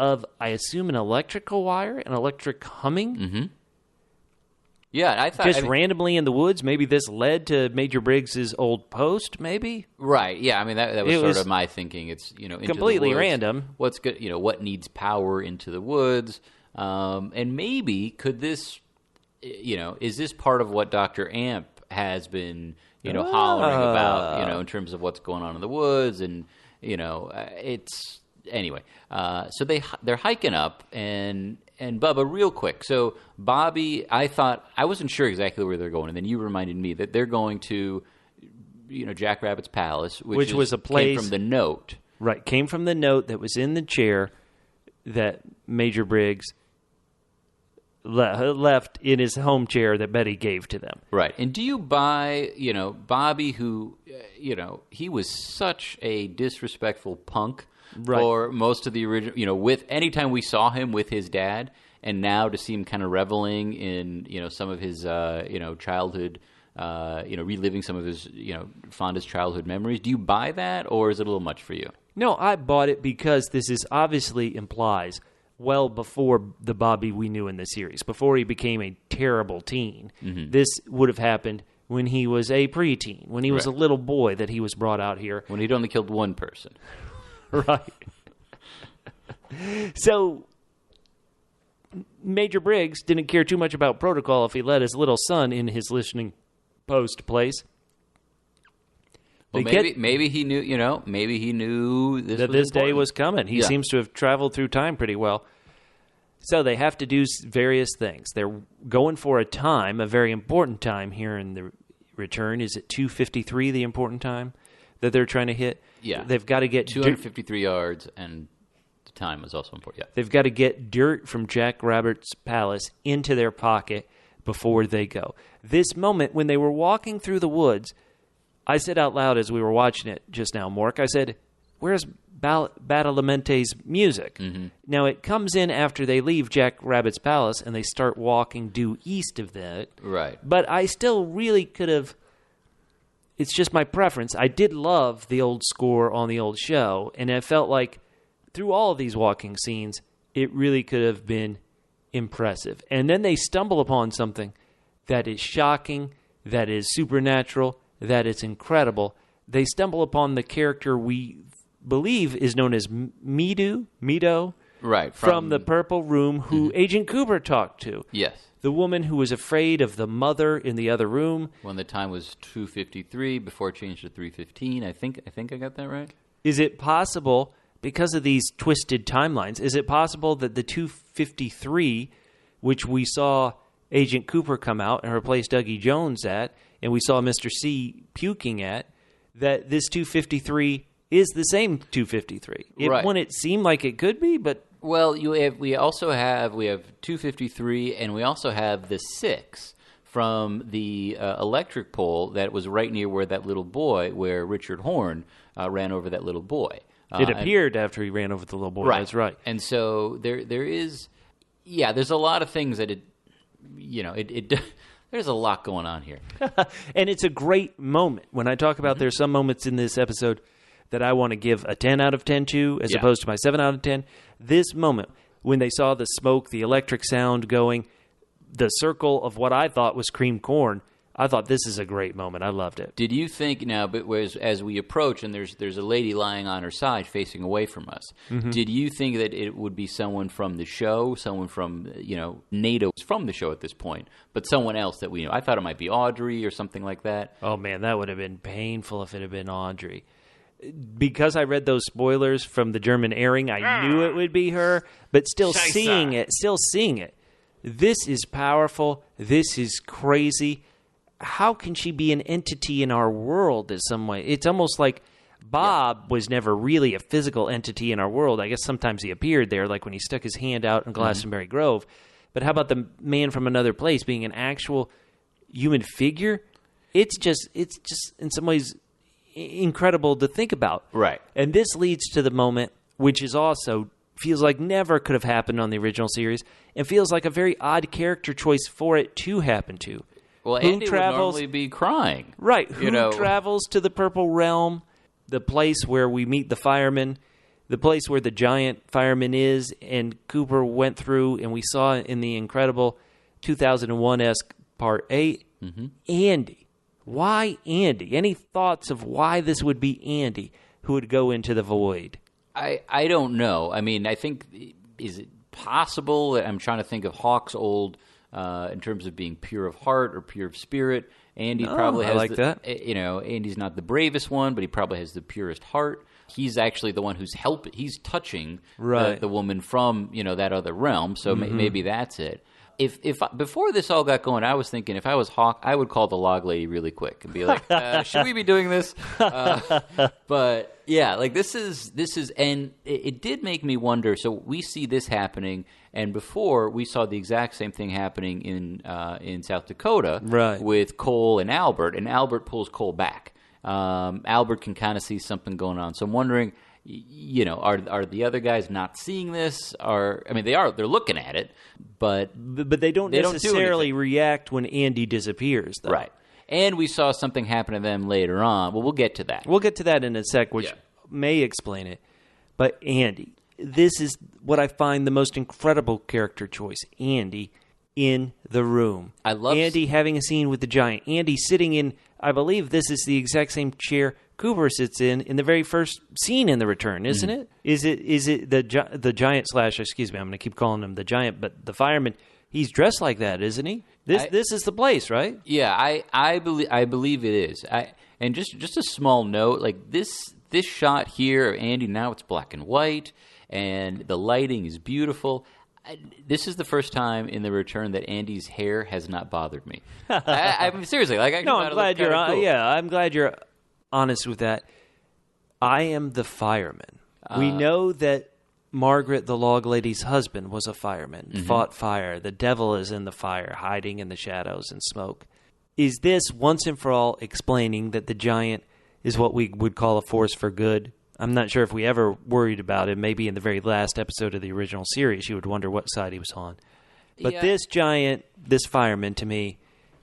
of, I assume, an electrical wire, an electric humming. Mm-hmm. Yeah, I thought... randomly in the woods, maybe this led to Major Briggs's old post, maybe? Right, yeah, I mean, that was sort of my thinking. It's, into completely the woods, random. What's good, what needs power into the woods, and maybe could this, is this part of what Dr. Amp has been, hollering about, in terms of what's going on in the woods, and, it's... Anyway, so they're hiking up, and Bubba, real quick. So Bobby, I wasn't sure exactly where they're going, and then you reminded me that they're going to, Jack Rabbit's Palace, which was a place came from the note. Right, came from the note that was in the chair that Major Briggs left in his home chair that Betty gave to them. Right, and do you buy, Bobby, who, he was such a disrespectful punk. Right. For most of the original, with anytime we saw him with his dad, and now to see him kind of reveling in, some of his, childhood, reliving some of his, fondest childhood memories. Do you buy that, or is it a little much for you? No, I bought it because this is obviously implies well before the Bobby we knew in the series, before he became a terrible teen. Mm-hmm. This would have happened when he was a preteen, when he was a little boy that he was brought out here. When he'd only killed one person. Right. So Major Briggs didn't care too much about protocol if he let his little son in his listening post place. Well, maybe he knew, maybe he knew this day was coming. He seems to have traveled through time pretty well. So they have to do various things. They're going for a time, a very important time here in the return. Is it 2:53, the important time that they're trying to hit? Yeah. They've got to get 253 yards, and the time was also important. Yeah. They've got to get dirt from Jack Rabbit's palace into their pocket before they go. This moment, when they were walking through the woods, I said out loud as we were watching it just now, Mork, I said, where's Badalamente's music? Mm-hmm. Now, it comes in after they leave Jack Rabbit's palace, and they start walking due east of that. Right. But I still really could have... It's just my preference. I did love the old score on the old show, and I felt like through all of these walking scenes, it really could have been impressive. And then they stumble upon something that is shocking, that is supernatural, that is incredible. They stumble upon the character we believe is known as Mido, right, from the Purple Room, who Agent Cooper talked to. Yes. The woman who was afraid of the mother in the other room. When the time was 2:53, before it changed to 3:15. I think I got that right. Is it possible, because of these twisted timelines, is it possible that the 2:53, which we saw Agent Cooper come out and replace Dougie Jones at, and we saw Mr. C puking at, that this 2:53 is the same 2:53? Right. Wouldn't it seem like it could be, but... Well, we have 2:53, and we also have the 6 from the electric pole that was right near where that little boy, where Richard Horn ran over that little boy. It appeared after he ran over the little boy. Right. That's right. And so there is, there's a lot of things that there's a lot going on here. And it's a great moment. When I talk about there's some moments in this episode that I want to give a 10 out of 10 to, as opposed to my 7 out of 10. This moment, when they saw the smoke, the electric sound going, the circle of what I thought was cream corn, I thought this is a great moment. I loved it. Did you think now, but as we approach, and there's a lady lying on her side facing away from us, did you think that it would be someone from the show, someone from, NATO from the show at this point, but someone else that we know? I thought it might be Audrey or something like that. Oh, man, that would have been painful if it had been Audrey. Because I read those spoilers from the German airing, I knew it would be her, but still seeing it, this is powerful, this is crazy. How can she be an entity in our world in some way? It's almost like Bob was never really a physical entity in our world. I guess sometimes he appeared there, like when he stuck his hand out in Glastonbury Grove. But how about the man from another place being an actual human figure? It's just in some ways incredible to think about. Right. And this leads to the moment, which is also feels like never could have happened on the original series, and feels like a very odd character choice for it to happen to. Well, Andy would normally be crying. Right. Who travels to the Purple Realm, the place where we meet the firemen, the place where the giant fireman is, and Cooper went through, and we saw in the incredible 2001-esque Part 8, Andy. Why Andy? Any thoughts of why this would be Andy who would go into the void? I don't know. I mean, I think, is it possible? I'm trying to think of Hawk's old, in terms of being pure of heart or pure of spirit. Andy probably has that. Andy's not the bravest one, but he probably has the purest heart. He's actually the one who's he's touching the woman from, that other realm. So maybe that's it. If before this all got going, I was thinking if I was Hawk, I would call the log lady really quick and be like, "Should we be doing this?" But yeah, like this is, and it did make me wonder. So we see this happening, and before we saw the exact same thing happening in South Dakota, with Cole and Albert pulls Cole back. Albert can kind of see something going on, so I'm wondering. Are the other guys not seeing this? They're looking at it, but they don't necessarily react when Andy disappears, though. Right. And we saw something happen to them later on. Well, we'll get to that. We'll get to that in a sec, which may explain it. But Andy, this is what I find the most incredible character choice. Andy in the room. I love Andy having a scene with the giant. Andy sitting in, I believe this is the exact same chair Cooper sits in the very first scene in The Return, isn't it? Is it the giant / excuse me, I'm going to keep calling him the giant, but the fireman, he's dressed like that, isn't he? This is the place, right? Yeah, I believe it is. And just a small note, like this shot here of Andy, now it's black and white, and the lighting is beautiful. This is the first time in The Return that Andy's hair has not bothered me. I mean, seriously, like I'm glad you're cool. Yeah, I'm glad you're honest with that. I am the fireman. We know that Margaret, the log lady's husband, was a fireman, fought fire. The devil is in the fire, hiding in the shadows and smoke. Is this once and for all explaining that the giant is what we would call a force for good? I'm not sure if we ever worried about it. Maybe in the very last episode of the original series, you would wonder what side he was on. But this giant, this fireman, to me,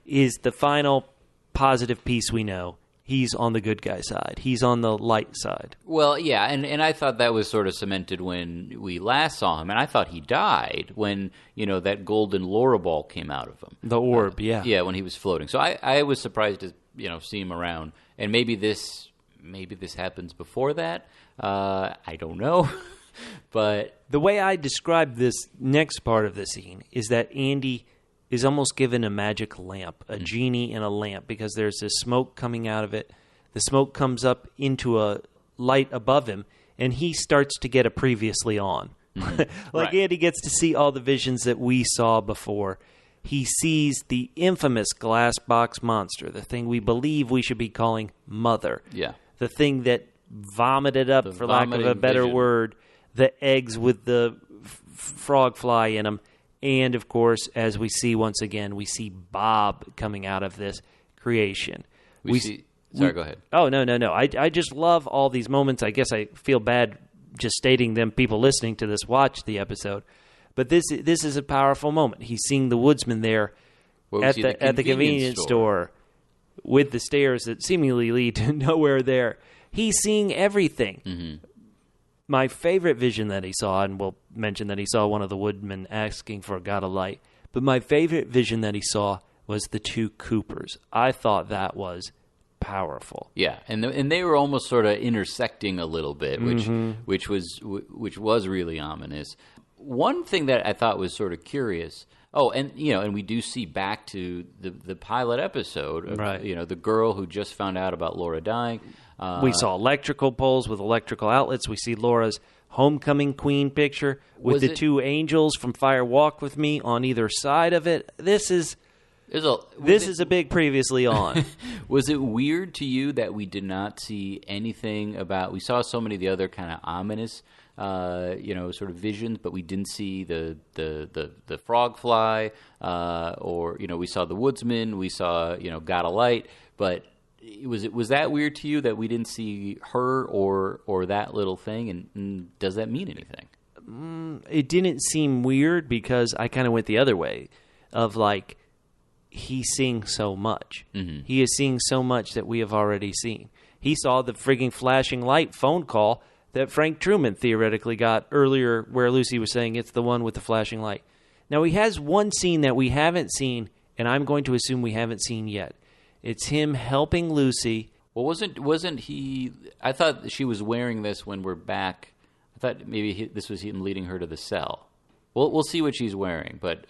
is the final positive piece we know. He's on the good guy side. He's on the light side. Well, yeah, and I thought that was sort of cemented when we last saw him, and I thought he died when, that golden Laura ball came out of him. The orb, yeah. Yeah, when he was floating. So I was surprised to, see him around. And maybe this happens before that. I don't know. But the way I describe this next part of the scene is that Andy is almost given a magic lamp, a genie in a lamp, because there's this smoke coming out of it. The smoke comes up into a light above him, and he starts to get a previously on. Andy gets to see all the visions that we saw before. He sees the infamous glass box monster, the thing we believe we should be calling Mother. Yeah. The thing that vomited up, for lack of a better word, the eggs with the frog fly in them. And, of course, as we see once again, we see Bob coming out of this creation. Sorry, go ahead. Oh, no. I just love all these moments. I guess I feel bad just stating them. People listening to this watch the episode. But this is a powerful moment. He's seeing the woodsman there at the convenience store with the stairs that seemingly lead to nowhere there. He's seeing everything. My favorite vision that he saw, and we'll mention that he saw one of the woodmen asking for a god of light, but my favorite vision that he saw was the two Coopers. I thought that was powerful. Yeah, and they were almost sort of intersecting a little bit, which was really ominous. One thing that I thought was sort of curious. Oh, and and we do see back to the pilot episode of, the girl who just found out about Laura dying. We saw electrical poles with electrical outlets. We see Laura's homecoming queen picture with the two angels from Fire Walk With Me on either side of it. This is a big previously on. Was it weird to you that we did not see anything about? We saw so many of the other kind of ominous, sort of visions, but we didn't see the frog fly, or we saw the woodsman, we saw God of Light, but. Was that weird to you that we didn't see her or that little thing? And does that mean anything? It didn't seem weird because I kind of went the other way of like, he's seeing so much. He is seeing so much that we have already seen. He saw the frigging flashing light phone call that Frank Truman theoretically got earlier, where Lucy was saying it's the one with the flashing light. Now, he has one scene that we haven't seen, and I'm going to assume we haven't seen yet. It's him helping Lucy. Well, wasn't he? I thought she was wearing this when we're back. I thought maybe this was him leading her to the cell. We'll see what she's wearing, but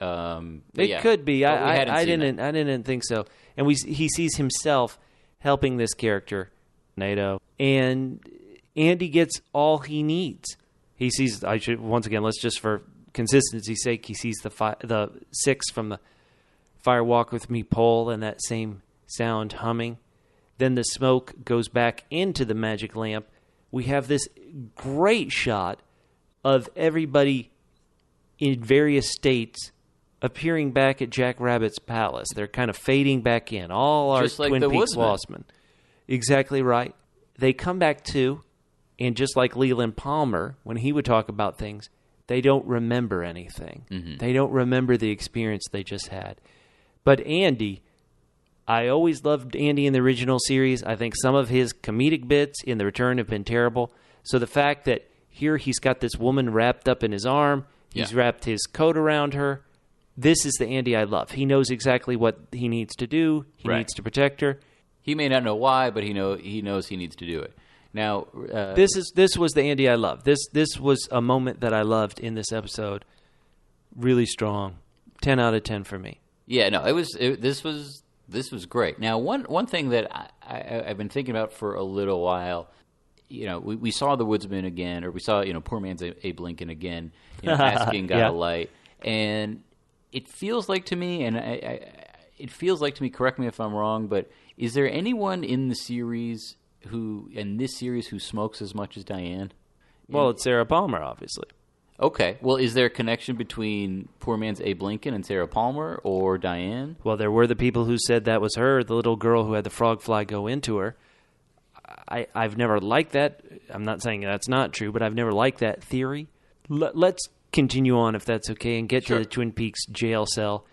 it could be. I didn't think so. And he sees himself helping this character, Nato, and Andy gets all he needs. He sees. Once again, let's just for consistency's sake, he sees the 6 from the Fire Walk With Me pole and that same sound humming. Then the smoke goes back into the magic lamp. We have this great shot of everybody in various states appearing back at Jack Rabbit's palace. They're kind of fading back in. All our just like Twin Peaks Woodsman. Lost. Exactly right. They come back too, and just like Leland Palmer, when he would talk about things, they don't remember anything. Mm-hmm. They don't remember the experience they just had. But Andy, I always loved Andy in the original series. I think some of his comedic bits in The Return have been terrible. So the fact that here he's got this woman wrapped up in his arm, he's wrapped his coat around her. This is the Andy I love. He knows exactly what he needs to do. He needs to protect her. He may not know why, but he knows he needs to do it. Now, this was the Andy I love. This was a moment that I loved in this episode. Really strong. 10 out of 10 for me. Yeah, no, this was great. Now, one thing that I've been thinking about for a little while, we saw the Woodsman again, or we saw poor man's Abe Lincoln again, asking God a light, and it feels like to me, correct me if I'm wrong, but is there anyone in this series who smokes as much as Diane? Well, it's Sarah Palmer, obviously. Okay. Well, is there a connection between poor man's Abe Lincoln and Sarah Palmer or Diane? Well, there were the people who said that was her, the little girl who had the frog fly go into her. I've never liked that. I'm not saying that's not true, but I've never liked that theory. Let's continue on, if that's okay, and get to the Twin Peaks jail cell.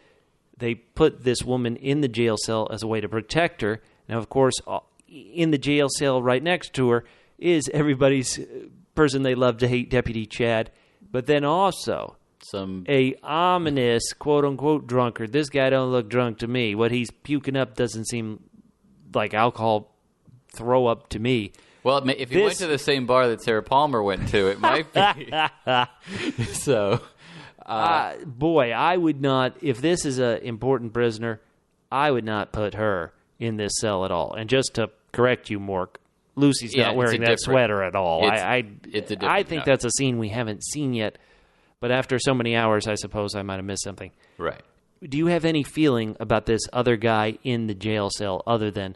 They put this woman in the jail cell as a way to protect her. Now, of course, in the jail cell right next to her is everybody's person they love to hate, Deputy Chad. But then also a ominous, quote-unquote, drunkard. This guy don't look drunk to me. What he's puking up doesn't seem like alcohol throw up to me. Well, if you went to the same bar that Sarah Palmer went to, it might be. So, boy, I would not, if this is an important prisoner, I would not put her in this cell at all. And just to correct you, Mork, Lucy's not wearing that sweater at all. I think that's a scene we haven't seen yet, but after so many hours, I suppose I might have missed something. Right. Do you have any feeling about this other guy in the jail cell other than,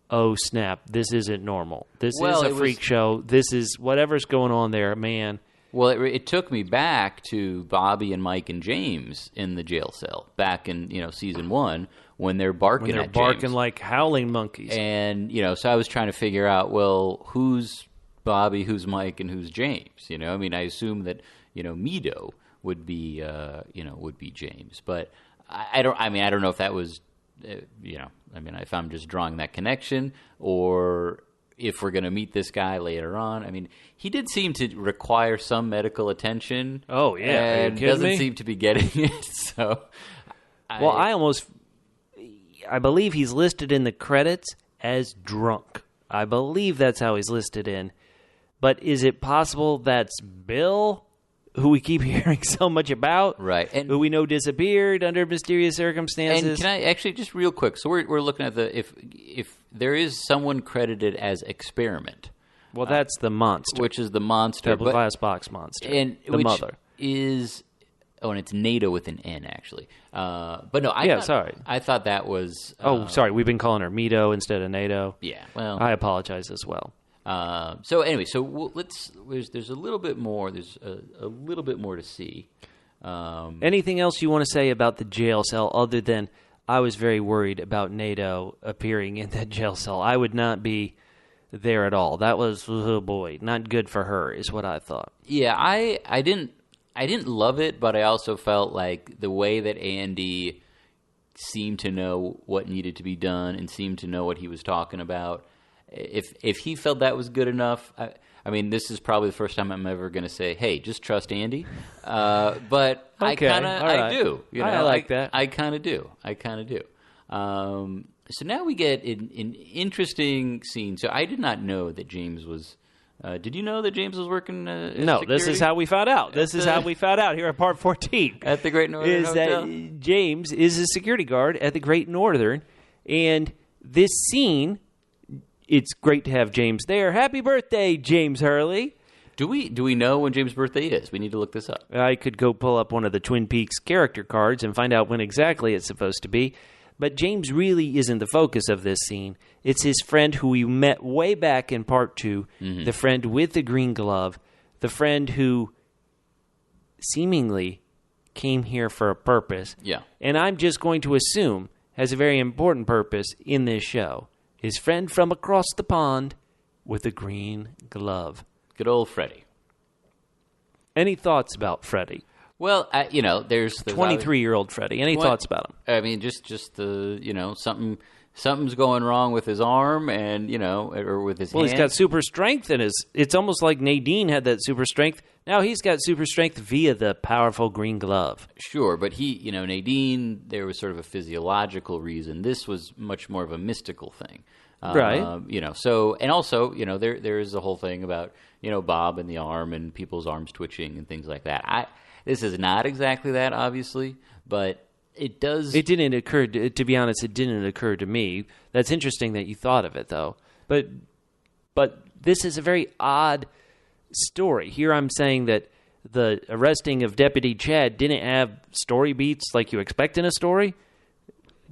oh, snap, this isn't normal? This is a freak show. This is whatever's going on there, man. Well, it took me back to Bobby and Mike and James in the jail cell back in season 1 when they're barking at James. Like howling monkeys. And so I was trying to figure out, well, who's Bobby, who's Mike, and who's James? I mean, I assume that Mido would be James, but I don't know if that was if I'm just drawing that connection or if we're going to meet this guy later on. I mean, he did seem to require some medical attention. Oh, yeah. And doesn't seem to be getting it. So, I believe he's listed in the credits as drunk. I believe that's how he's listed in. But is it possible that's Bill, who we keep hearing so much about, right? And who we know disappeared under mysterious circumstances? And can I actually just real quick? So we're looking at if there is someone credited as Experiment. Well, that's the monster, which is the monster, the glass box monster, and the mother is. Oh, and it's NATO with an N, actually. But no, I thought that was. Sorry, we've been calling her Mito instead of NATO. Yeah, well, I apologize as well. So anyway, there's a little bit more. There's a little bit more to see. Anything else you want to say about the jail cell other than I was very worried about NATO appearing in that jail cell? I would not be there at all. That was, oh boy, not good for her, is what I thought. Yeah, I didn't love it, but I also felt like the way that Andy seemed to know what needed to be done and seemed to know what he was talking about. if he felt that was good enough, I mean, this is probably the first time I'm ever going to say, "Hey, just trust Andy." But okay, I do. You know, I like that. I kind of do. So now we get an interesting scene. So I did not know that James was. Did you know that James was working? No, security? This is how we found out. This is how we found out here at Part 14 at the Great Northern Hotel. That James is a security guard at the Great Northern, and this scene. It's great to have James there. Happy birthday, James Hurley. Do we know when James' birthday is? We need to look this up. I could go pull up one of the Twin Peaks character cards and find out when exactly it's supposed to be. But James really isn't the focus of this scene. It's his friend who we met way back in Part 2, the friend with the green glove, the friend who seemingly came here for a purpose. Yeah. And I'm just going to assume has a very important purpose in this show. His friend from across the pond with a green glove. Good old Freddy. Any thoughts about Freddy? Well, there's 23-year-old Freddy. Any thoughts about him? I mean, just the something's going wrong with his arm and or with his. Well, hand. He's got super strength in his. It's almost like Nadine had that super strength. Now he's got super strength via the powerful green glove. Sure, but Nadine, there was sort of a physiological reason. This was much more of a mystical thing. Right. So, and also, there is the whole thing about, Bob and the arm and people's arms twitching and things like that. This is not exactly that, obviously, but it does. It didn't occur, to be honest, it didn't occur to me. That's interesting that you thought of it, though. But this is a very odd story. Here I'm saying that the arresting of Deputy Chad didn't have story beats like you expect in a story.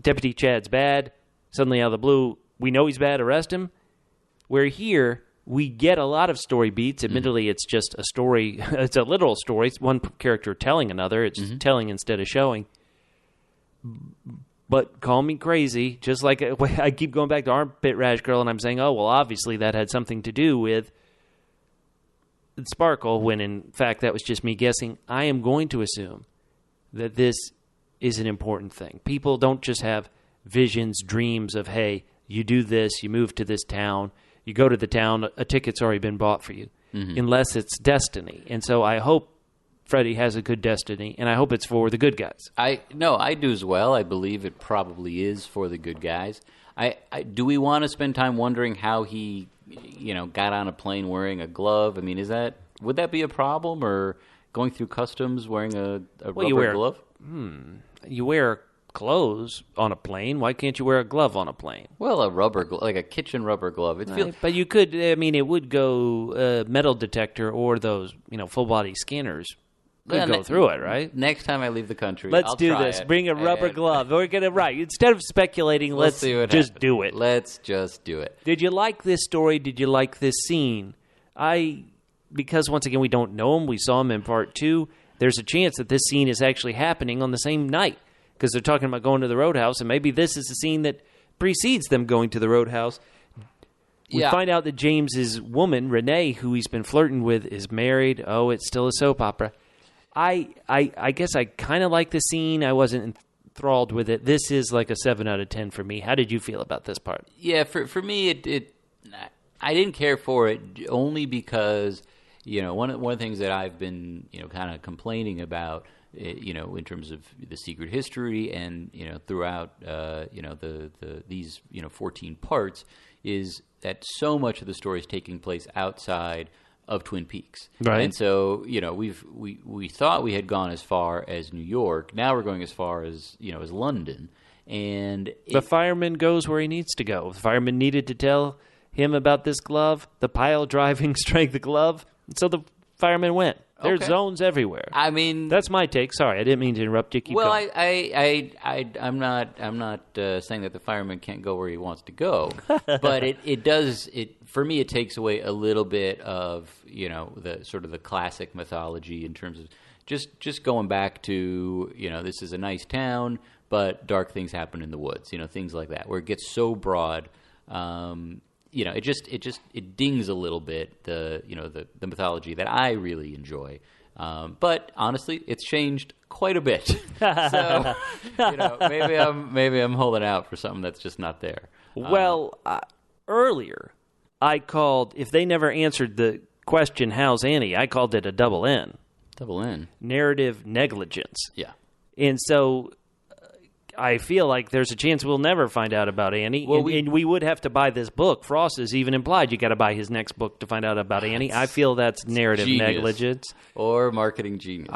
Deputy Chad's bad. Suddenly out of the blue, we know he's bad, arrest him. Where here, we get a lot of story beats. Admittedly, it's just a story. It's a literal story. It's one character telling another. It's telling instead of showing. But call me crazy. Just like I keep going back to Armpit Rash Girl, and I'm saying, oh, well, obviously that had something to do with Sparkle, when in fact that was just me guessing. I am going to assume that this is an important thing. People don't just have visions, dreams of, hey, you do this, you move to this town, you go to the town, a ticket's already been bought for you, unless it's destiny. And so I hope Freddy has a good destiny, and I hope it's for the good guys. I do as well. I believe it probably is for the good guys. Do we want to spend time wondering how he, got on a plane wearing a glove? I mean, would that be a problem, or going through customs wearing a rubber glove? You wear clothes on a plane. Why can't you wear a glove on a plane? Well, a rubber glove, like a kitchen rubber glove. But you could. I mean, it would go metal detector or those, full body scanners. Could go through it, right? Next time I leave the country, I'll do this. Bring a rubber glove. We're gonna instead of speculating, let's just do it. Let's just do it. Did you like this story? Did you like this scene? Because once again we don't know him. We saw him in Part 2. There's a chance that this scene is actually happening on the same night because they're talking about going to the Roadhouse, and maybe this is the scene that precedes them going to the Roadhouse. We find out that James's woman, Renee, who he's been flirting with, is married. Oh, it's still a soap opera. I guess I kind of like the scene. I wasn't enthralled with it. This is like a 7 out of 10 for me. How did you feel about this part? Yeah, for me, I didn't care for it only because, one of the things that I've been, kind of complaining about, in terms of the secret history and, throughout, these 14 parts is that so much of the story is taking place outside of Twin Peaks. Right. And so, we thought we had gone as far as New York. Now we're going as far as, as London. And the fireman goes where he needs to go. The fireman needed to tell him about this glove, the pile-driving strength glove. So the fireman went. There's zones everywhere. I mean, that's my take. Sorry, I didn't mean to interrupt you. Keep going. I'm not saying that the fireman can't go where he wants to go, but it does. For me, it takes away a little bit of the sort of the classic mythology in terms of just going back to this is a nice town, but dark things happen in the woods. Things like that, where it gets so broad. It dings a little bit the mythology that I really enjoy. But honestly, it's changed quite a bit. So maybe I'm holding out for something that's just not there. Well, earlier if they never answered the question, how's Annie, I called it a double N. Double N. Narrative negligence. Yeah. And so I feel like there's a chance we'll never find out about Annie. Well, and we would have to buy this book. Frost has even implied you got to buy his next book to find out about Annie. I feel that's narrative negligence. Or marketing genius.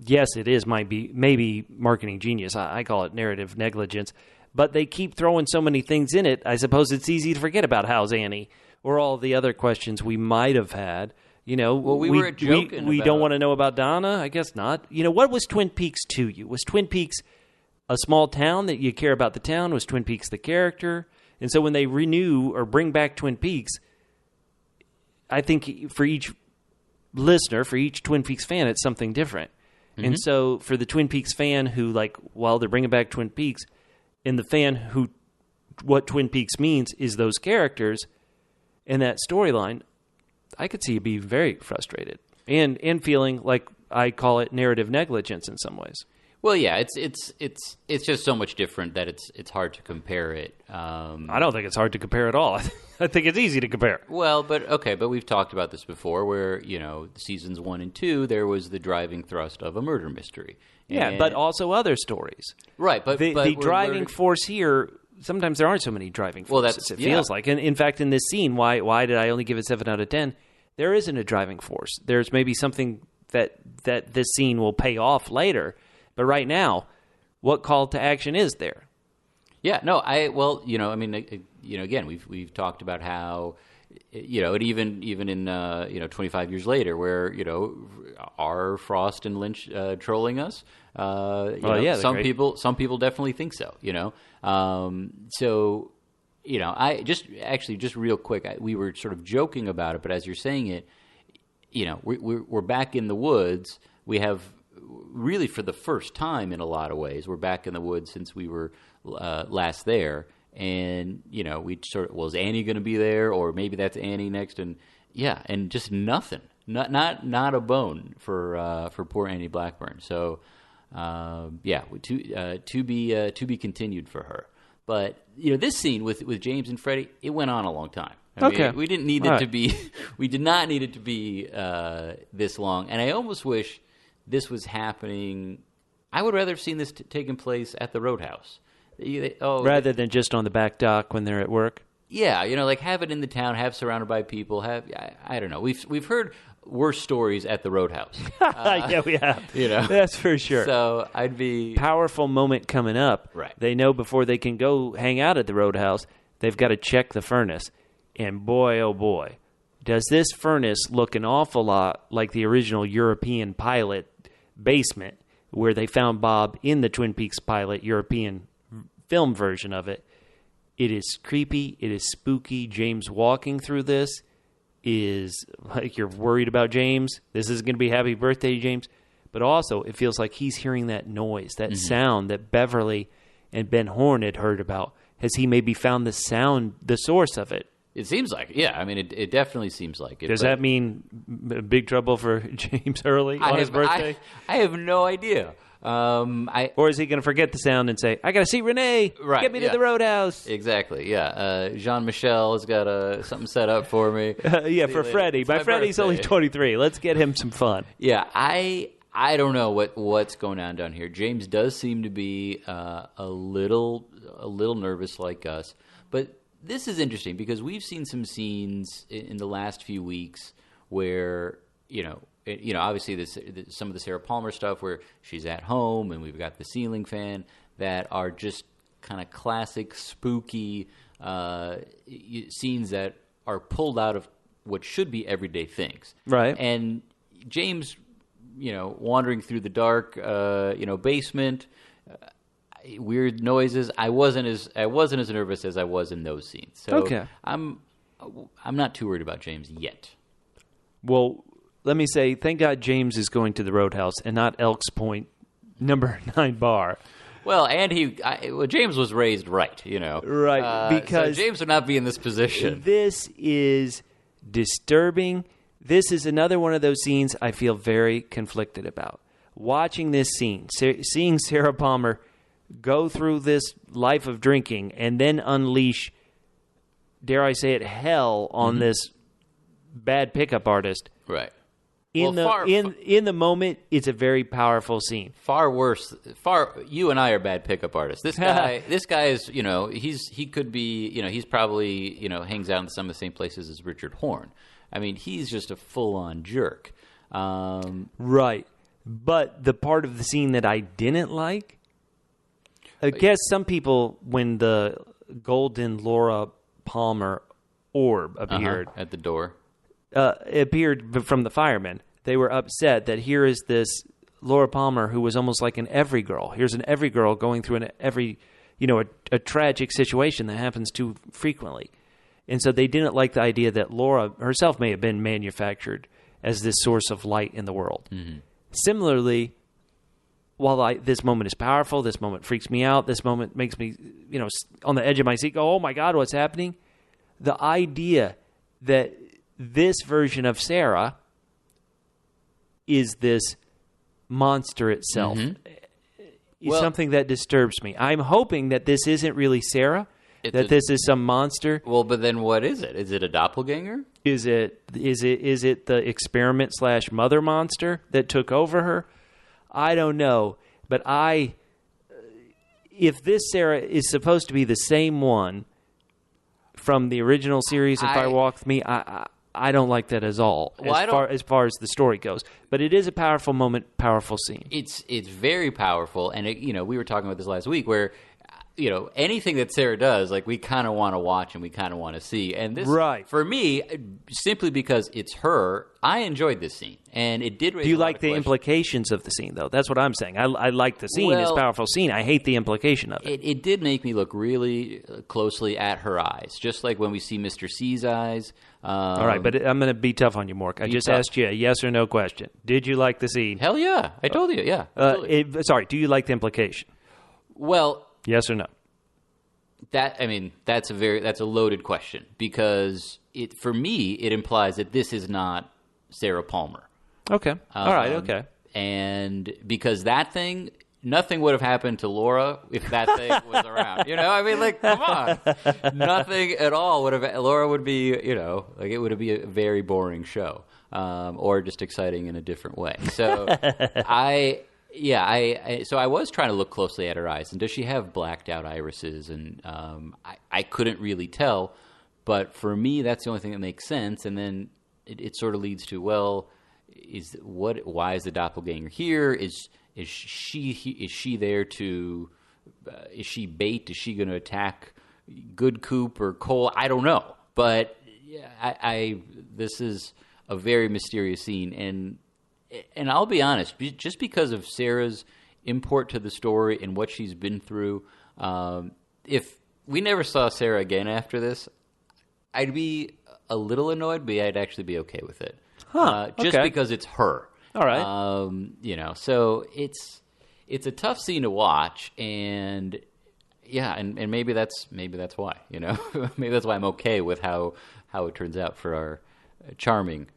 Yes, it is. Maybe marketing genius. I call it narrative negligence. But they keep throwing so many things in it, I suppose it's easy to forget about how's Annie or all the other questions we might have had. You know, we were joking we about... don't want to know about Donna? I guess not. You know, what was Twin Peaks to you? Was Twin Peaks a small town that you care about the town? Was Twin Peaks the character? And so when they renew or bring back Twin Peaks, I think for each listener, for each Twin Peaks fan, it's something different. Mm-hmm. And so for the Twin Peaks fan who, like, while they're bringing back Twin Peaks, and the fan who, what Twin Peaks means is those characters and that storyline, I could see you be very frustrated and feeling like I call it narrative negligence in some ways. Well, yeah, it's just so much different that it's hard to compare it. I don't think it's hard to compare at all. I think it's easy to compare. Well, but we've talked about this before, where seasons 1 and 2 there was the driving thrust of a murder mystery. Yeah, but also other stories. Right, but the driving force here. Sometimes there aren't so many driving forces. It feels like, and in fact, in this scene, why did I only give it 7 out of 10? There isn't a driving force. There's maybe something that this scene will pay off later. But right now, what call to action is there? Yeah, no, again, we've talked about how, and even in 25 years later, where are Frost and Lynch trolling us? Some people definitely think so. I just real quick, we were sort of joking about it, but as you're saying it, we're back in the woods. We have. Really, for the first time in a lot of ways, we're back in the woods since we were last there, and we sort of, was Annie going to be there, or maybe that's Annie next, and just nothing, not a bone for poor Annie Blackburn. So to be continued for her. But this scene with James and Freddie, it went on a long time. I mean, we didn't need it to be. We did not need it to be this long, and I almost wish. This was happening. I would rather have seen this taking place at the Roadhouse, rather than just on the back dock when they're at work. Yeah, like have it in the town, have surrounded by people. I don't know. We've heard worse stories at the Roadhouse. Yeah, we have. That's for sure. So I'd be powerful moment coming up. Right. They know before they can go hang out at the Roadhouse, they've got to check the furnace, and boy, oh boy, does this furnace look an awful lot like the original European pilot basement where they found Bob in the Twin Peaks pilot European film version of it. It is creepy. It is spooky. James walking through this is like you're worried about James. This is going to be happy birthday, James. But also it feels like he's hearing that noise, that sound that Beverly and Ben Horn had heard about. Has he maybe found the sound, the source of it? It seems like it. Yeah, I mean, it definitely seems like it. Does that mean big trouble for James Early on his birthday? I have no idea. Or is he going to forget the sound and say, I got to see Renee. Right, get me to the Roadhouse. Exactly, yeah. Jean-Michel has got something set up for me. For Freddie. My Freddie's only 23. Let's get him some fun. Yeah, I don't know what's going on down here. James does seem to be a little nervous like us. But this is interesting because we've seen some scenes in the last few weeks where, obviously some of the Sarah Palmer stuff where she's at home and we've got the ceiling fan that are just kind of classic spooky scenes that are pulled out of what should be everyday things. Right. And James, wandering through the dark, basement, weird noises. I wasn't as nervous as I was in those scenes. So okay. I'm not too worried about James yet. Well, let me say, thank God James is going to the Roadhouse and not Elks Point number 9 bar. Well, and James was raised right, Right, because so James would not be in this position. This is disturbing. This is another one of those scenes I feel very conflicted about. Watching this scene, seeing Sarah Palmer go through this life of drinking and then unleash dare I say it, hell on this bad pickup artist. Right. In the moment, it's a very powerful scene. Far worse. You and I are bad pickup artists. This guy is, he could be, he's probably, hangs out in some of the same places as Richard Horn. I mean, he's just a full-on jerk. Right. But the part of the scene that I didn't like, I guess some people, when the golden Laura Palmer orb appeared at the door, appeared from the firemen, they were upset that here is this Laura Palmer who was almost like an every girl. Here's an every girl going through a tragic situation that happens too frequently. And so they didn't like the idea that Laura herself may have been manufactured as this source of light in the world. Mm-hmm. Similarly, while this moment is powerful, this moment freaks me out, this moment makes me, on the edge of my seat go, oh my God, what's happening? The idea that this version of Sarah is this monster itself is something that disturbs me. I'm hoping that this isn't really Sarah, this is some monster. Well, but then what is it? Is it a doppelganger? Is it the experiment / mother monster that took over her? I don't know. But if this Sarah is supposed to be the same one from the original series in Fire Walk With Me, I don't like that at all, as far as the story goes. But it is a powerful moment, powerful scene. It's very powerful, and we were talking about this last week, where anything that Sarah does, like, we kind of want to watch and we kind of want to see. And this, for me, simply because it's her, I enjoyed this scene, and it did raise. Do you like the implications of the scene, though? That's what I'm saying. I like the scene. It's a powerful scene. I hate the implication of it. It did make me look really closely at her eyes, just like when we see Mr. C's eyes. All right, but I'm going to be tough on you, Mork. I just asked you a yes or no question. Did you like the scene? Hell yeah. I told you, yeah. Sorry, do you like the implication? Well... Yes or no? That's a loaded question, because for me it implies that this is not Sarah Palmer. Okay. All right. Okay. And because nothing would have happened to Laura if that thing was around. I mean, like, come on, nothing at all would have. Laura would be, like, it would be a very boring show, or just exciting in a different way. So so I was trying to look closely at her eyes, and does she have blacked out irises? And I couldn't really tell, but for me, that's the only thing that makes sense. And then it sort of leads to, well, why is the doppelganger here? Is she there to? Is she bait? Is she going to attack Good Coop or Cole? I don't know, but this is a very mysterious scene, and I'll be honest, just because of Sarah's import to the story and what she's been through, if we never saw Sarah again after this, I'd be a little annoyed, but I'd actually be okay with it. Just because it's her. All right. So it's a tough scene to watch, and and maybe that's why, maybe that's why I'm okay with how it turns out for our charming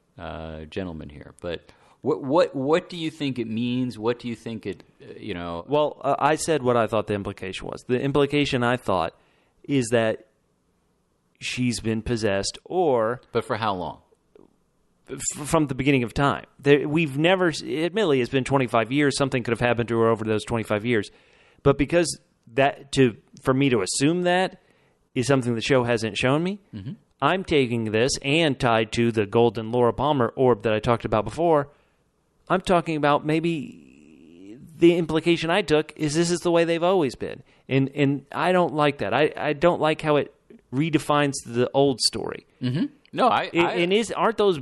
gentleman here, but. What do you think it means? What do you think it, Well, I said what I thought the implication was. The implication I thought is that she's been possessed, But for how long? From the beginning of time. We've never, admittedly, it's been 25 years. Something could have happened to her over those 25 years. But because for me to assume that is something the show hasn't shown me, I'm taking this and tied to the golden Laura Palmer orb that I talked about before. I'm talking about maybe the implication I took is this is the way they've always been. And I don't like that. I don't like how it redefines the old story. Mm-hmm. No, aren't those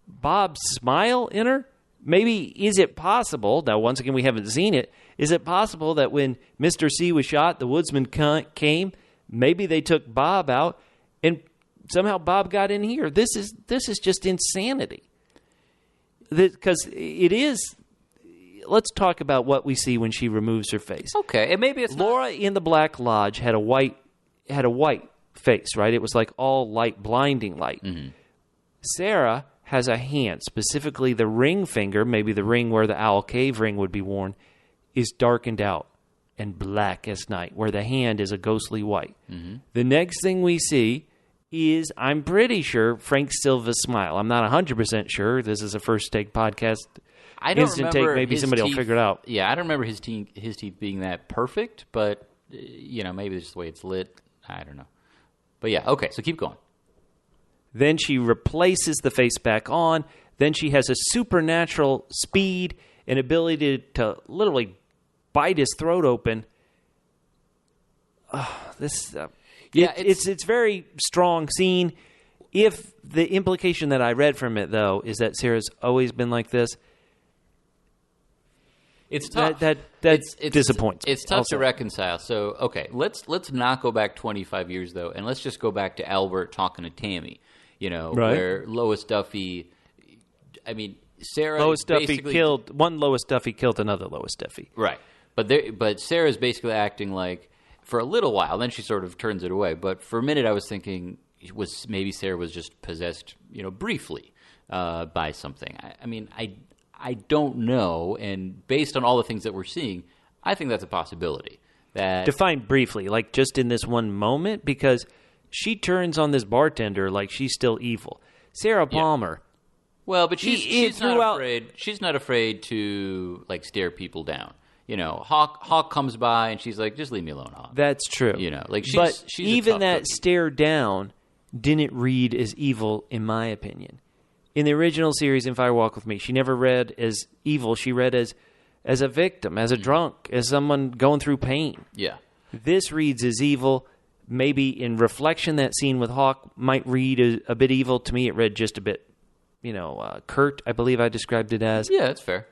Bob's smile in her? Maybe, is it possible, now once again we haven't seen it, is it possible that when Mr. C was shot, the woodsman came, maybe they took Bob out, and somehow Bob got in here? This is just insanity. Because it is. Let's talk about what we see when she removes her face. Okay, and maybe it's Laura in the Black Lodge had a white face, right? It was like all light, blinding light. Mm-hmm. Sarah has a hand, specifically the ring finger, maybe the ring where the Owl Cave ring would be worn, is darkened out and black as night, where the hand is a ghostly white. Mm-hmm. The next thing we see he is, I'm pretty sure, Frank Silva's smile. I'm not 100% sure. This is a first take podcast. I don't Instant take, remember maybe his somebody will teeth- figure it out. Yeah, I don't remember his teeth being that perfect, but, maybe it's just the way it's lit. I don't know. But yeah, okay, so keep going. Then she replaces the face back on. Then she has a supernatural speed and ability to literally bite his throat open. It's very strong scene. If the implication that I read from it, though, is that Sarah's always been like this, it's tough. That disappoints. It's tough to reconcile. So, okay, let's not go back 25 years, though, and let's just go back to Albert talking to Tammy, where Lois Duffy, Sarah... Lois Duffy killed another Lois Duffy. Right. But Sarah's basically acting like, for a little while, then she sort of turns it away. But for a minute, I was thinking, maybe Sarah was just possessed, briefly by something. I don't know, and based on all the things that we're seeing, I think that's a possibility. Define briefly, like just in this one moment, because she turns on this bartender like she's still evil. Sarah Palmer. Yeah. Well, but she's not afraid. She's not afraid to stare people down. Hawk comes by and she's like, "Just leave me alone, Hawk." That's true. She's even that cookie. stare down didn't read as evil, in my opinion. In the original series, in Fire Walk with Me, she never read as evil. She read as a victim, as a drunk, as someone going through pain. Yeah. This reads as evil. Maybe in reflection, that scene with Hawk might read a bit evil. To me, it read just a bit, curt, I believe I described it as. Yeah, that's fair.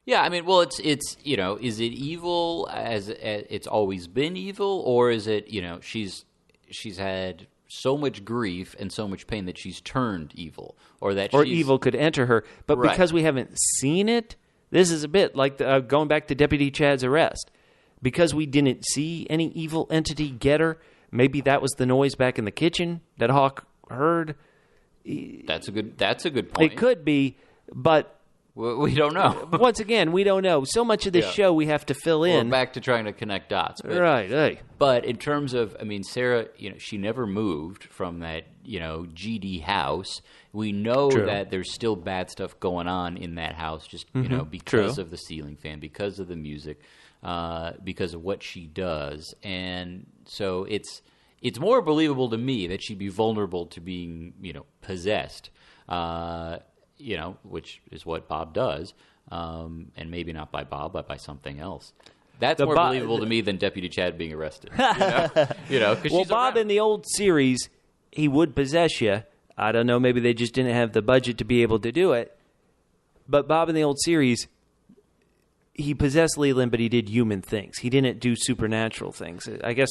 Yeah, it's is it evil as it's always been evil, or is it, she's had so much grief and so much pain that she's turned evil, or evil could enter her, but Right. because we haven't seen it, this is a bit like going back to Deputy Chad's arrest. Because we didn't see any evil entity get her, maybe that was the noise back in the kitchen that Hawk heard. That's a good point. It could be, but we don't know. once again, we don't know. So much of this show we have to fill in. We're back to trying to connect dots. But, right. Hey. But in terms of, Sarah, she never moved from that, GD house. We know that there's still bad stuff going on in that house, just, because of the ceiling fan, because of the music, because of what she does. And so it's more believable to me that she'd be vulnerable to being, possessed. Which is what Bob does, and maybe not by Bob, but by something else. That's more believable to me than Deputy Chad being arrested. Well, Bob in the old series, he would possess you. I don't know, maybe they just didn't have the budget to be able to do it. But Bob in the old series, he possessed Leland, but he did human things. He didn't do supernatural things. I guess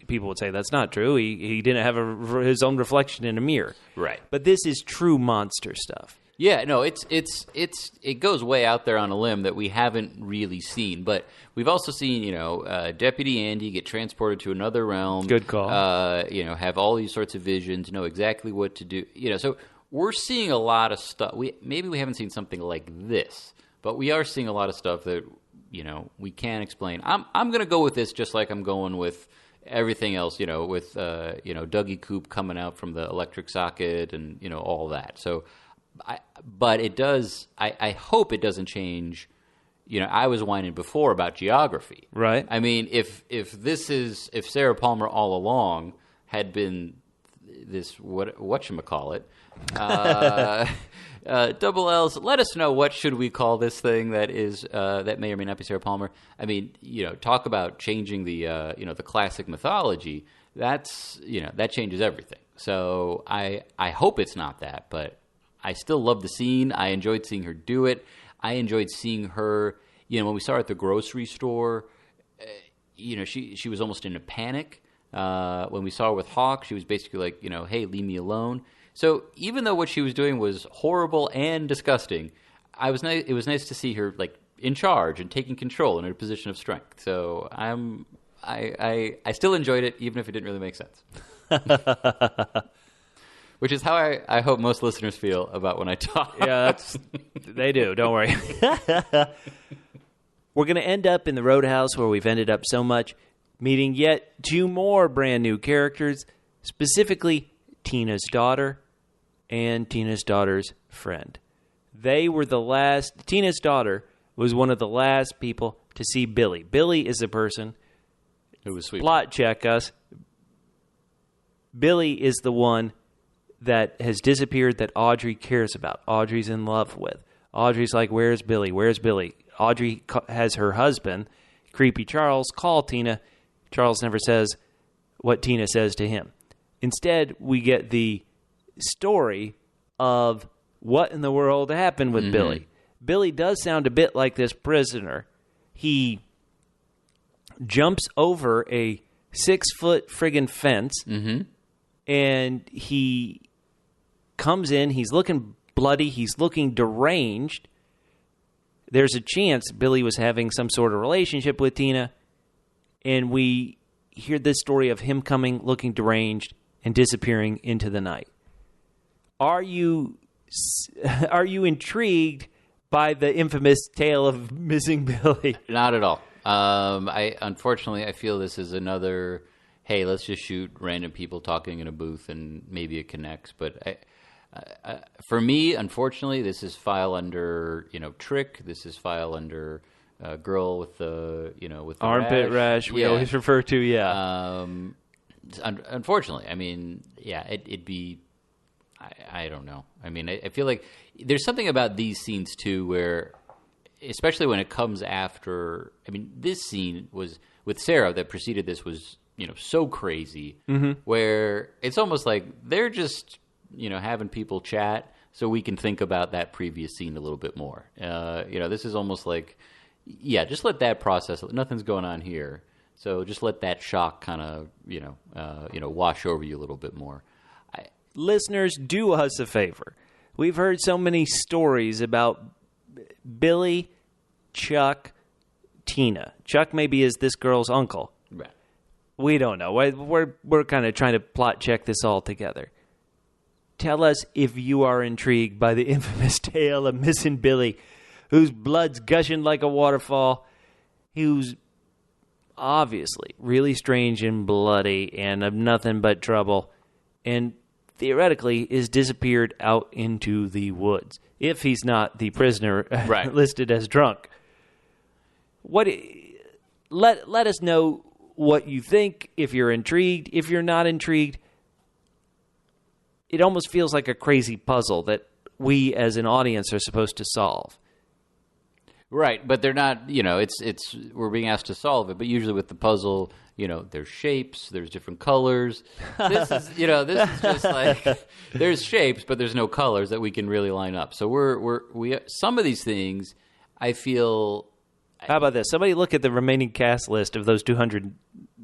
people would say that's not true. He didn't have his own reflection in a mirror. Right. But this is true monster stuff. Yeah, no, it goes way out there on a limb that we haven't really seen, but we've also seen, Deputy Andy get transported to another realm. Good call. Have all these sorts of visions, know exactly what to do. So we're seeing a lot of stuff. Maybe we haven't seen something like this, but we are seeing a lot of stuff that we can't explain. I'm going to go with this just like I'm going with everything else. With DougieCoop coming out from the electric socket and all that. So. But it does. I hope it doesn't change. I was whining before about geography. Right. If Sarah Palmer all along had been this whatchamacallit, double L's. Let us know what should we call this thing that is that may or may not be Sarah Palmer. Talk about changing the the classic mythology. That changes everything. So I hope it's not that, but. I still love the scene. I enjoyed seeing her do it. I enjoyed seeing her, when we saw her at the grocery store, she was almost in a panic. When we saw her with Hawk, she was basically like, hey, leave me alone. So even though what she was doing was horrible and disgusting, it was nice to see her in charge and taking control and in a position of strength. So I still enjoyed it, even if it didn't really make sense. Which is how I hope most listeners feel about when I talk. Yeah, they do. Don't worry. We're going to end up in the Roadhouse where we've ended up so much, meeting yet 2 more brand new characters, specifically Tina's daughter and Tina's daughter's friend. They were the last. Tina's daughter was one of the last people to see Billy. Billy is the person who was sweet. Plot check us. Billy is the one that has disappeared that Audrey cares about. Audrey's in love with. Audrey's like, where's Billy? Where's Billy? Audrey has her husband, creepy Charles, call Tina. Charles never says what Tina says to him. Instead, we get the story of what in the world happened with Billy. Billy does sound a bit like this prisoner. He jumps over a 6-foot friggin' fence, and he comes in. He's looking bloody. He's looking deranged. There's a chance Billy was having some sort of relationship with Tina, and we hear this story of him coming, looking deranged, and disappearing into the night. Are you intrigued by the infamous tale of missing Billy? Not at all. Unfortunately, I feel this is another, hey, let's just shoot random people talking in a booth and maybe it connects. But for me, unfortunately, this is file under, trick. This is file under girl with the, with the armpit rash. We always refer to, Unfortunately, I mean, it'd be, I don't know. I mean, I feel like there's something about these scenes too where, especially when it comes after, I mean, this scene was with Sarah that preceded this was, so crazy where it's almost like they're just, having people chat so we can think about that previous scene a little bit more. This is almost like, just let that process. Nothing's going on here. So just let that shock kind of, wash over you a little bit more. Listeners, do us a favor. We've heard so many stories about Billy, Chuck, Tina. Chuck maybe is this girl's uncle. Right. We don't know. We're kind of trying to plot check this all together. Tell us if you are intrigued by the infamous tale of missing Billy, whose blood's gushing like a waterfall, who's obviously really strange and bloody and of nothing but trouble, and theoretically is disappeared out into the woods, if he's not the prisoner listed as drunk. Let us know what you think, if you're intrigued. If you're not intrigued, it almost feels like a crazy puzzle that we as an audience are supposed to solve. Right, but they're not, it's we're being asked to solve it, but usually with the puzzle, there's shapes, there's different colors. This is just like, there's shapes, but there's no colors that we can really line up. So we some of these things, I feel. How about this? Somebody look at the remaining cast list of those 200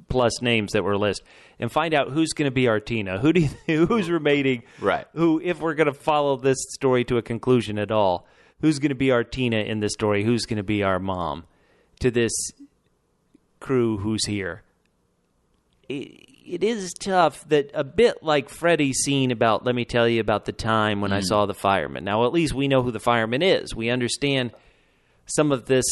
plus names that were listed and find out who's going to be our Tina. Who's remaining? Right. Who, if we're going to follow this story to a conclusion at all, who's going to be our Tina in this story? Who's going to be our mom to this crew who's here? It is tough that a bit like Freddy's scene about, let me tell you about the time when I saw the fireman. Now, at least we know who the fireman is. We understand some of this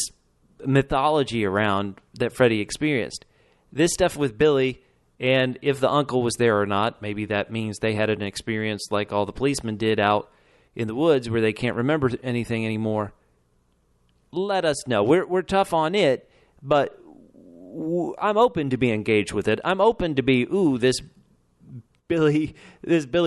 mythology around that Freddy experienced. This stuff with Billy, and if the uncle was there or not, maybe that means they had an experience like all the policemen did out in the woods where they can't remember anything anymore. Let us know. We're tough on it, but I'm open to be engaged with it. I'm open to be, this Billy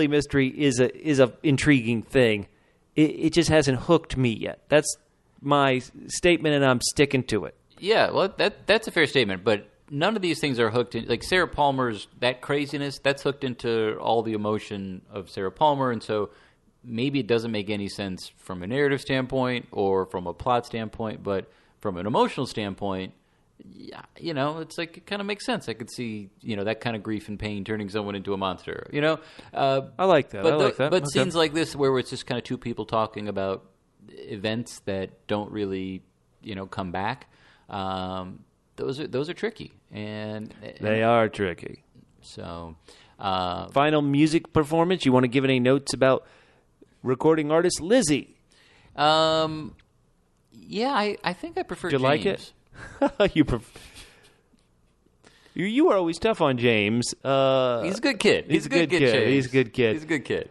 mystery is a intriguing thing. It just hasn't hooked me yet. That's my statement, and I'm sticking to it. Yeah, well, that's a fair statement, but none of these things are hooked in. Like Sarah Palmer's, that craziness, that's hooked into all the emotion of Sarah Palmer, and so maybe it doesn't make any sense from a narrative standpoint or from a plot standpoint, but from an emotional standpoint, it's like it kind of makes sense. I could see, that kind of grief and pain turning someone into a monster. I like that. But okay. Scenes like this where it's just kind of two people talking about events that don't really, come back. Those are tricky, and they are tricky. So, final music performance. You want to give any notes about recording artist Lizzie? I think I prefer. Did you James. like it? You prefer? You were always tough on James. He's a good kid. He's a good kid. He's a good kid. He's a good kid.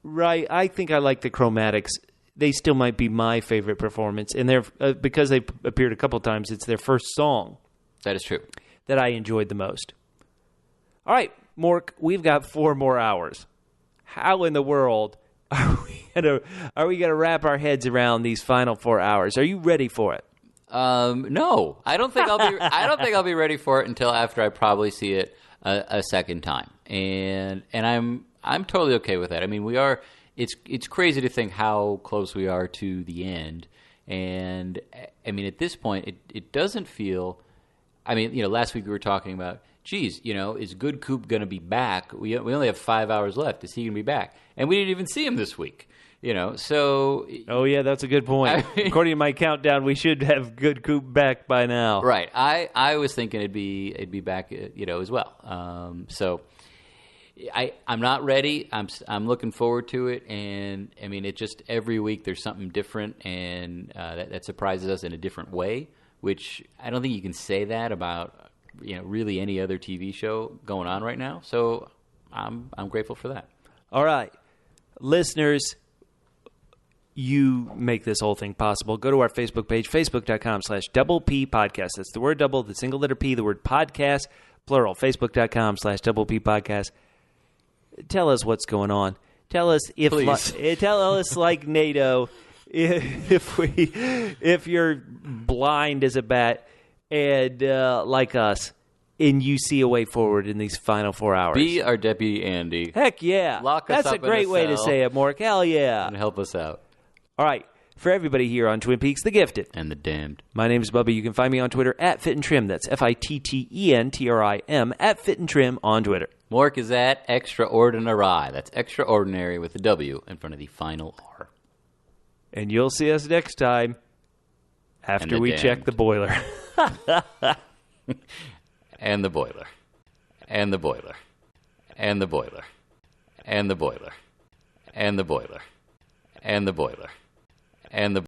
Right. I think I like the Chromatics. They still might be my favorite performance. And they're because they appeared a couple times, it's their first song. That is true. That I enjoyed the most. All right, Mork, we've got 4 more hours. How in the world are we gonna wrap our heads around these final 4 hours? Are you ready for it? No, I don't think I'll be ready for it until after I probably see it a second time, and I'm totally okay with that. I mean, we are. It's crazy to think how close we are to the end, and I mean, at this point, it doesn't feel. I mean, last week we were talking about, geez, is Good Coop going to be back? We only have 5 hours left. Is he going to be back? And we didn't even see him this week. So... Oh, yeah, that's a good point. I mean, according to my countdown, we should have Good Coop back by now. Right. I was thinking it'd be back, as well. So I'm not ready. I'm looking forward to it. And, I mean, it just every week there's something different, and that surprises us in a different way, which I don't think you can say that about, really any other TV show going on right now. So I'm grateful for that. All right. Listeners, you make this whole thing possible. Go to our Facebook page, facebook.com/Double P Podcast. That's the word double, the single letter P, the word podcast, plural, facebook.com/Double P Podcast. Tell us what's going on. Tell us tell us like NATO, if you're blind as a bat and like us, and you see a way forward in these final 4 hours. Be our Deputy Andy. Heck yeah. Lock us That's up a great in a way to cell say it, Mork. Hell yeah. and help us out. All right. For everybody here on Twin Peaks, The Gifted. And The Damned. My name is Bubba. You can find me on Twitter at FitandTrim. That's FITTENTRIM at FitandTrim on Twitter. Mork is at Extraordinary. That's extraordinary with a W in front of the final R. And you'll see us next time after we check the boiler. And the boiler. And the boiler. And the boiler. And the boiler. And the boiler. And the boiler. And the